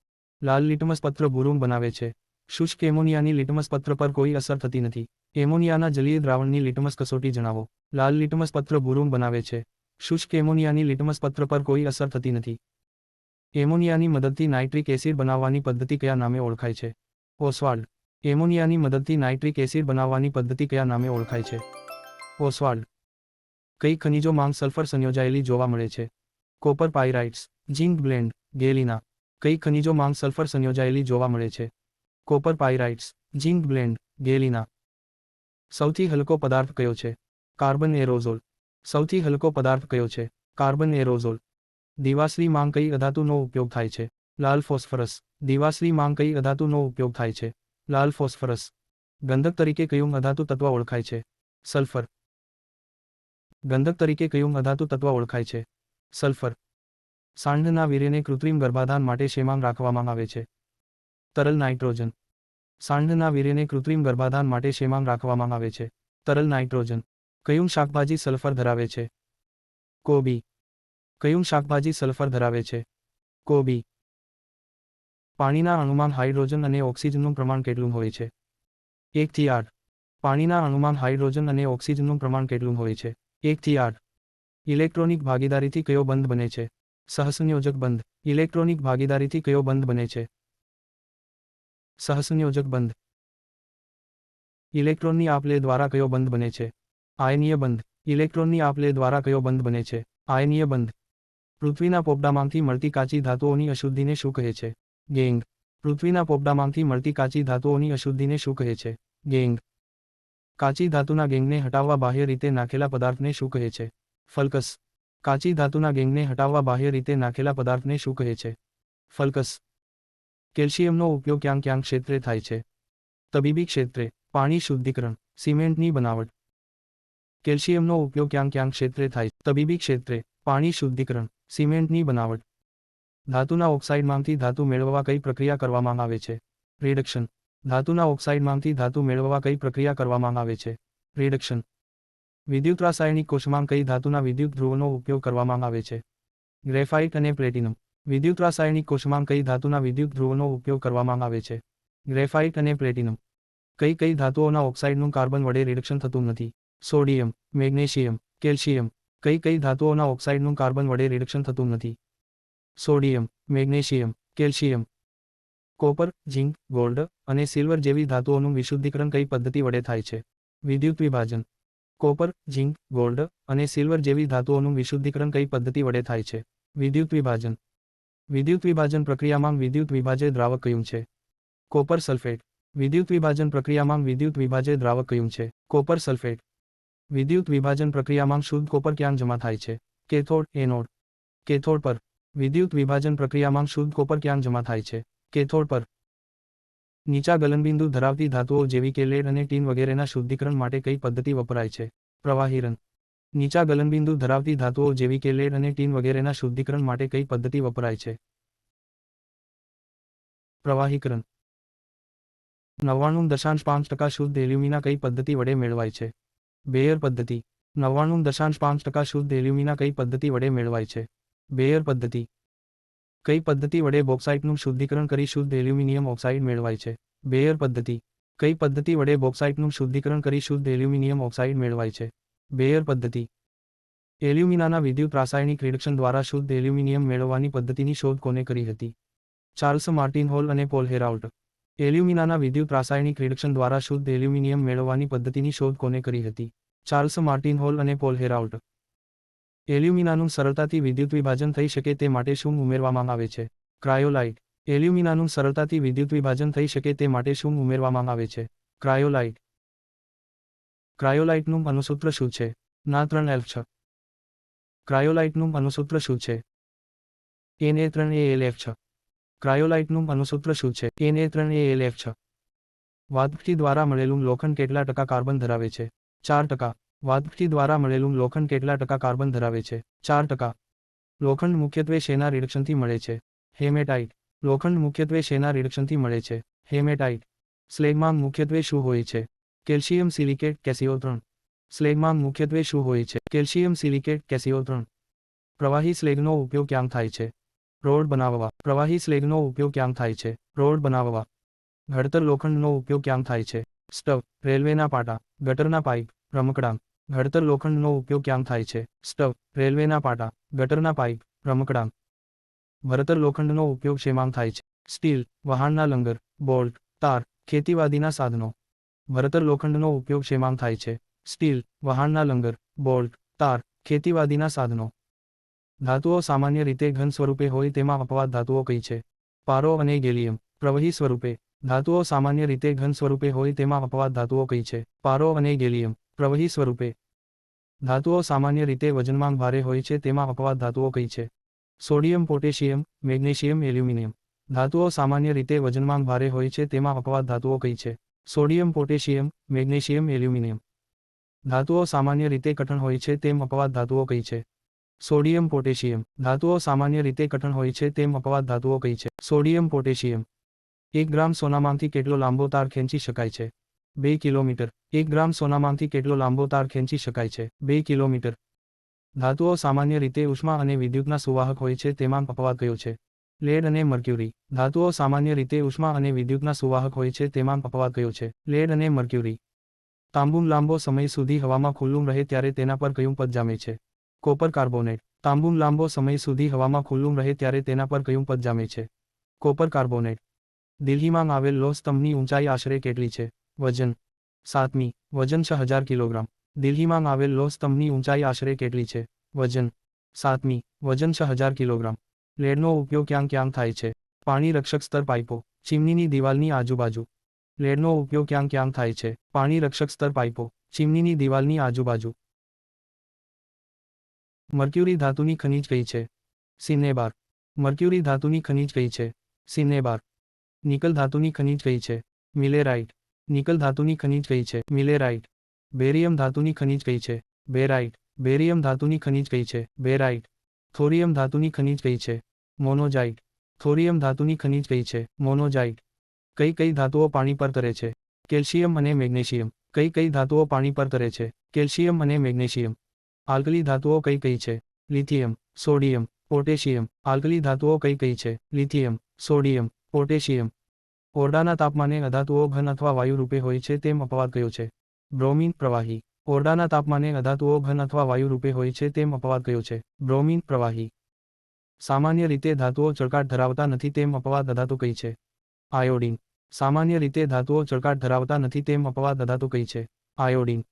લાલ લિટમસ પત્ર ભૂરું બનાવે છે. શુષ્ક એમોનિયાની લિટમસ પત્ર પર કોઈ અસર થતી નથી. એમોનિયાના જલીય દ્રાવણની લિટમસ કસોટી જણાવો. લાલ લિટમસ પત્ર ભૂરું બનાવે છે. શુષ્ક એમોનિયાની લિટમસ પત્ર પર કોઈ અસર થતી નથી. એમોનિયાની મદદથી નાઇટ્રિક એસિડ બનાવવાની પદ્ધતિ કયા નામે ઓળખાય છે? ઓસ્વાલ્ડ. એમોનિયાની મદદથી નાઇટ્રિક એસિડ બનાવવાની પદ્ધતિ કયા નામે ઓળખાય છે? ઓસ્વાલ્ડ. કઈ ખનિજો માંગ સલ્ફર સંયોજાયેલી જોવા મળે છે? Copper pyrites. Zinc blende. Galena. કઈ ખનિજો માંગ સલ્ફર સંયોજાયેલી જોવા મળે છે? Copper pyrites. Zinc blende. Galena. સૌથી હલકો પદાર્થ કયો છે? Carbon aerosol. સૌથી હલકો પદાર્થ કયો છે? કાર્બન એરોઝોલ. દિવાસળી માંગ કઈ અધાતુનો ઉપયોગ થાય છે? લાલ ફોસ્ફરસ. દિવાસળી માંગ કઈ અધાતુનો ઉપયોગ થાય છે? લાલ ફોસ્ફરસ. ગંધક તરીકે કયું અધાતુ તત્વ ઓળખાય છે? સલ્ફર. ગંધક તરીકે કયું અધાતુ તત્વ ઓળખાય છે? સલ્ફર. સાંઢના વીર્યને કૃત્રિમ ગર્ભાધાન માટે શેમાં રાખવામાં આવે છે? તરલ નાઇટ્રોજન. સાંઢના વીર્યને કૃત્રિમ ગર્ભાધાન માટે શેમાં રાખવામાં આવે છે? તરલ નાઇટ્રોજન. કયું શાકભાજી સલ્ફર ધરાવે છે? કોબી. કયું શાકભાજી સલ્ફર ધરાવે છે? કોબી. પાણીના અણુમાં હાઇડ્રોજન અને ઓક્સિજનનું પ્રમાણ કેટલું હોય છે? 1 થી 8. પાણીના અણુમાં હાઇડ્રોજન અને ઓક્સિજનનું પ્રમાણ કેટલું હોય છે? 1 થી 8. ઇલેક્ટ્રોનિક ભાગીદારીથી કયો બંધ બને છે? સહસંયોજક બંધ. ઇલેક્ટ્રોનિક ભાગીદારીથી કયો બંધ બને છે? સહસંયોજક બંધ. ઇલેક્ટ્રોનની આપ-લે દ્વારા કયો બંધ બને છે? આયનીય બંધ. ઇલેક્ટ્રોનની આપ-લે દ્વારા કયો બંધ બને છે? આયનીય બંધ. પૃથ્વીના પોપડામાંથી મળતી કાચી ધાતુઓની અશુદ્ધિને શું કહે છે? ગેંગ. પૃથ્વીના પોપડામાંથી મળતી કાચી ધાતુઓની અશુદ્ધિને શું કહે છે? ગેંગ. કાચી ધાતુના ગેંગને હટાવવા બાહ્ય રીતે નાખેલા પદાર્થને શું કહે છે? ફલ્કસ. કાચી ધાતુના ગેંગને હટાવવા બાહ્ય રીતે નાખેલા પદાર્થને શું કહે છે? ફલ્કસ. કેલ્શિયમનો ઉપયોગ ક્યાં ક્યાં ક્ષેત્રે થાય છે? તબીબી ક્ષેત્રે. પાણી શુદ્ધિકરણ. સિમેન્ટની બનાવટ. કેલ્શિયમનો ઉપયોગ ક્યાં ક્યાં ક્ષેત્રે થાય? તબીબી ક્ષેત્રે. પાણી શુદ્ધિકરણ. સિમેન્ટની બનાવટ. ધાતુના ઓક્સાઇડમાંથી ધાતુ મેળવવા કઈ પ્રક્રિયા કરવામાં આવે છે? રિડક્શન. ધાતુના ઓક્સાઇડમાંથી ધાતુ મેળવવા કઈ પ્રક્રિયા કરવામાં આવે છે? રિડક્શન. વિદ્યુત રાસાયણિક કોષમાં કઈ ધાતુના વિદ્યુત ધ્રુવનો ઉપયોગ કરવામાં આવે છે? ગ્રેફાઇટ અને પ્લેટિનમ. વિદ્યુત રાસાયણિક કોષમાં કઈ ધાતુના વિદ્યુત ધ્રુવનો ઉપયોગ કરવામાં આવે છે? ગ્રેફાઇટ અને પ્લેટિનમ. કઈ ધાતુઓના ઓક્સાઇડનું કાર્બન વડે રિડક્શન થતું નથી? Sodium, magnesium, calcium. કઈ ધાતુઓના ઓક્સાઇડનું કાર્બન વડે રિડક્શન થતું નથી? Sodium, magnesium, calcium. Copper, zinc, gold અને સિલ્વર જેવી ધાતુઓનું વિશુદ્ધિકરણ કઈ પદ્ધતિ વડે થાય છે? વિદ્યુત વિભાજન. કોપર, ઝિંક, ગોલ્ડ અને સિલ્વર જેવી ધાતુઓનું વિશુદ્ધિકરણ કઈ પદ્ધતિ વડે થાય છે? વિદ્યુત વિભાજન. વિદ્યુત વિભાજન પ્રક્રિયામાં વિદ્યુત વિભાજ્ય દ્રાવક કયું છે? Copper sulphate. વિદ્યુત વિભાજન પ્રક્રિયામાં વિદ્યુત વિભાજ્ય દ્રાવક કયું છે? Copper sulphate. વિદ્યુત વિભાજન પ્રક્રિયામાં શુદ્ધ કોપર ક્યાં જમા થાય છે? Cathode, anode. કેથોડ પર. વિદ્યુત વિભાજન પ્રક્રિયામાં શુદ્ધ કોપર ક્યાં જમા થાય છે? કેથોડ પર. નીચા ગલનબિંદુ ધરાવતી ધાતુઓ જેવી કે લેડ અને ટીન વગેરેના શુદ્ધિકરણ માટે કઈ પદ્ધતિ વપરાય છે? પ્રવાહીરન. નીચા ગલનબિંદુ ધરાવતી ધાતુઓ જેવી કે લેડ અને ટીન વગેરેના શુદ્ધિકરણ માટે કઈ પદ્ધતિ વપરાય છે? પ્રવાહીકરણ. 99.5% શુદ્ધ એલ્યુમિના કઈ પદ્ધતિ વડે મેળવાય છે? બેયર પદ્ધતિ. 99.5% શુદ્ધ એલ્યુમિના કઈ પદ્ધતિ વડે મેળવાય છે? બેયર પદ્ધતિ. કઈ પદ્ધતિ વડે બોક્સાઇટનું શુદ્ધિકરણ કરી શુદ્ધ એલ્યુમિનિયમ ઓક્સાઇડ મેળવાય છે? બેયર પદ્ધતિ. કઈ પદ્ધતિ વડે બોક્સાઇટનું શુદ્ધિકરણ કરી શુદ્ધ એલ્યુમિનિયમ ઓક્સાઇડ મેળવાય છે? બેયર પદ્ધતિ. એલ્યુમિનાના વિદ્યુત રાસાયણિક રિડક્શન દ્વારા શુદ્ધ એલ્યુમિનિયમ મેળવવાની પદ્ધતિની શોધ કોને કરી હતી? ચાર્લ્સ માર્ટિન હોલ અને પોલ હેરાઉટ. એલ્યુમિનાના વિદ્યુત રાસાયણિક રિડક્શન દ્વારા શુદ્ધ એલ્યુમિનિયમ મેળવવાની પદ્ધતિની શોધ કોને કરી હતી? ચાર્લ્સ માર્ટિન હોલ અને પોલ હેરાઉટ. એલ્યુમિનાનું સરળતાથી વિદ્યુત વિભાજન થઈ શકે તે માટે શું ઉમેરવામાં આવે છે? ક્રાયોલાઇટ. એલ્યુમિનાનું સરળતાથી વિદ્યુત વિભાજન થઈ શકે તે માટે શું ઉમેરવામાં આવે છે? ક્રાયોલાઇટ. ક્રાયોલાઇટનું અણુસૂત્ર શું છે? Na3F6. ક્રાયોલાઇટનું અણુસૂત્ર શું છે? Na3Al6. ક્રાયોલાઇટનું અણુસૂત્ર શું છે? Na3Al6. વાદળી દ્વારા મળેલું લોખંડ કેટલા ટકા કાર્બન ધરાવે છે? 4%. વાતપીટી દ્વારા મળેલું લોખંડ કેટલા ટકા કાર્બન ધરાવે છે? 4%. લોખંડ મુખ્યત્વે શેના રિડક્શનથી મળે છે? હેમેટાઇટ. લોખંડ મુખ્યત્વે શેના રિડક્શનથી મળે છે? હેમેટાઇટ. સ્લેગમાં મુખ્યત્વે શું હોય છે? Calcium silicate કેસીઓ3. સ્લેગમાં મુખ્યત્વે શું હોય છે? કેલ્શિયમ સિલિકેટ કેસીઓ3. પ્રવાહી સ્લેગનો ઉપયોગ ક્યાં થાય છે? રોડ બનાવવા. પ્રવાહી સ્લેગનો ઉપયોગ ક્યાં થાય છે? રોડ બનાવવા. ઘડતર લોખંડનો ઉપયોગ ક્યાં થાય છે? સ્ટવ, રેલવેના પાટા, ગટરના પાઇપ, રમકડાં. ઘડતર લોખંડનો ઉપયોગ ક્યાં થાય છે? સ્ટવ, રેલવેના પાટા, ગટરના પાઇપ, રમકડાં. ભરતર લોખંડનો ઉપયોગ શેમાં થાય છે? સ્ટીલ, વહાણના લંગર, બોલ્ટ, તાર, ખેતીવાડીના સાધનો. ભરતર લોખંડનો ઉપયોગ શેમાં થાય છે? સ્ટીલ, વહાણના લંગર, બોલ્ટ, તાર, ખેતીવાડીના સાધનો. ધાતુઓ સામાન્ય રીતે ઘન સ્વરૂપે હોય તેમાં અપવાદ ધાતુઓ કઈ છે? પારો અને ગેલિયમ. પ્રવહી સ્વરૂપે. ધાતુઓ સામાન્ય રીતે ઘન સ્વરૂપે હોય તેમાં અપવાદ ધાતુઓ કઈ છે? પારો અને ગેલિયમ. પ્રવહી સ્વરૂપે. ધાતુઓ સામાન્ય રીતે વજનમાં ભારે હોય છે તેમાં અપવાદ ધાતુઓ કઈ છે? Sodium, potassium, magnesium, aluminium. ધાતુઓ સામાન્ય રીતે વજનમાં ભારે હોય છે તેમાં અપવાદ ધાતુઓ કઈ છે? Sodium, potassium, magnesium, aluminium. ધાતુઓ સામાન્ય રીતે કઠણ હોય છે તેમ અપવાદ ધાતુઓ કઈ છે? Sodium, potassium. ધાતુઓ સામાન્ય રીતે કઠણ હોય છે તેમ અપવાદ ધાતુઓ કઈ છે? Sodium, potassium. 1 ગ્રામ સોનામાંથી કેટલો લાંબો તાર ખેંચી શકાય છે? 2 કિલોમીટર. 1 ગ્રામ સોનામાંથી કેટલો લાંબો તાર ખેંચી શકાય છે? 2 કિલોમીટર. ધાતુઓ સામાન્ય રીતે ઉષ્મા અને વિદ્યુતના સુવાહક હોય છે તેમાં અપવાદ કયો છે? લેડ અને મર્ક્યુરી. ધાતુઓ સામાન્ય રીતે ઉષ્મા અને વિદ્યુતના સુવાહક હોય છે તેમાં અપવાદ કયો છે? લેડ અને મર્ક્યુરી. તાંબુ લાંબો સમય સુધી હવામાં ખુલ્લું રહે ત્યારે તેના પર કયું પદ જામે છે? Copper carbonate. તાંબુ લાંબો સમય સુધી હવામાં ખુલ્લું રહે ત્યારે તેના પર કયું પદ જામે છે? Copper carbonate. દિલ્હીમાં આવેલ લોહ સ્તંભની ઊંચાઈ આશરે કેટલી છે? વજન. 7મી. વજન 6000 કિલોગ્રામ. દિલ્હીમાં આવેલ લોહ સ્તંભની ઊંચાઈ આશરે કેટલી છે? વજન. 7મી. વજન 6000 કિલોગ્રામ. લેડનો ઉપયોગ ક્યાં ક્યાં થાય છે? પાણી રક્ષક સ્તર પાઇપો. ચીમનીની દિવાલની આજુબાજુ. લેડનો ઉપયોગ ક્યાં ક્યાં થાય છે? પાણી રક્ષક સ્તર પાઇપો. ચીમનીની દિવાલની આજુબાજુ. મર્ક્યુરી ધાતુની ખનિજ કઈ છે? સિન્નેબાર. મર્ક્યુરી ધાતુની ખનિજ કઈ છે? સિન્નેબાર. નિકલ ધાતુની ખનિજ કઈ છે? મિલેરાઇટ. નિકલ ધાતુની ખનિજ કઈ છે? મિલેરાઇટ. બેરિયમ ધાતુની ખનિજ કઈ છે? બેરાઇટ. બેરિયમ ધાતુની ખનિજ કઈ છે? બેરાઇટ. થોરિયમ ધાતુની ખનિજ કઈ છે? મોનોજાઇટ. થોરિયમ ધાતુની ખનિજ કઈ છે? મોનોજાઇટ. કઈ કઈ ધાતુઓ પાણી પર તરે છે? કેલ્શિયમ અને મેગ્નેશિયમ. કઈ કઈ ધાતુઓ પાણી પર તરે છે? કેલ્શિયમ અને મેગ્નેશિયમ. આલ્કલી ધાતુઓ કઈ કઈ છે? Lithium, sodium, potassium. આલ્કલી ધાતુઓ કઈ કઈ છે? Lithium, sodium, potassium. ઓરડાના તાપમાને અધાતુઓ ઘન અથવા વાયુ રૂપે હોય છે તેમ અપવાદ કયો છે? બ્રોમિન, પ્રવાહી. ઓરડાના તાપમાને અધાતુઓ ઘન અથવા વાયુ રૂપે હોય છે તેમ અપવાદ કયો છે? બ્રોમિન, પ્રવાહી. સામાન્ય રીતે ધાતુઓ ચળકાટ ધરાવતા નથી તેમ અપવાદ અધાતુ કઈ છે? આયોડીન. સામાન્ય રીતે ધાતુઓ ચળકાટ ધરાવતા નથી તેમ અપવાદ અધાતુ કઈ છે? આયોડીન.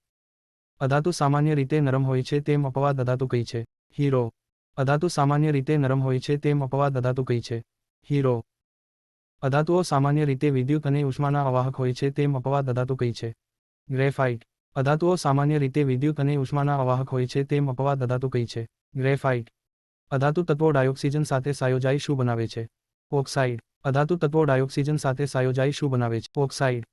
અધાતુ સામાન્ય રીતે નરમ હોય છે તેમ અપવાદ અધાતુ કઈ છે? હીરો. અધાતુ સામાન્ય રીતે નરમ હોય છે તેમ અપવાદ અધાતુ કઈ છે? હીરો. અધાતુઓ સામાન્ય રીતે વિદ્યુત અને ઉષ્માના અવાહક હોય છે તેમ અપવાદ અધાતુ કઈ છે? ગ્રેફાઇટ. અધાતુઓ સામાન્ય રીતે વિદ્યુત અને ઉષ્માના અવાહક હોય છે તેમ અપવાદ અધાતુ કઈ છે? ગ્રેફાઇટ. અધાતુ તત્વો ડાયોક્સિજન સાથે સાયોજાઈ શું બનાવે છે? ઓક્સાઇડ. અધાતુ તત્વો ડાયોક્સિજન સાથે સાયોજાઈ શું બનાવે છે? ઓક્સાઇડ.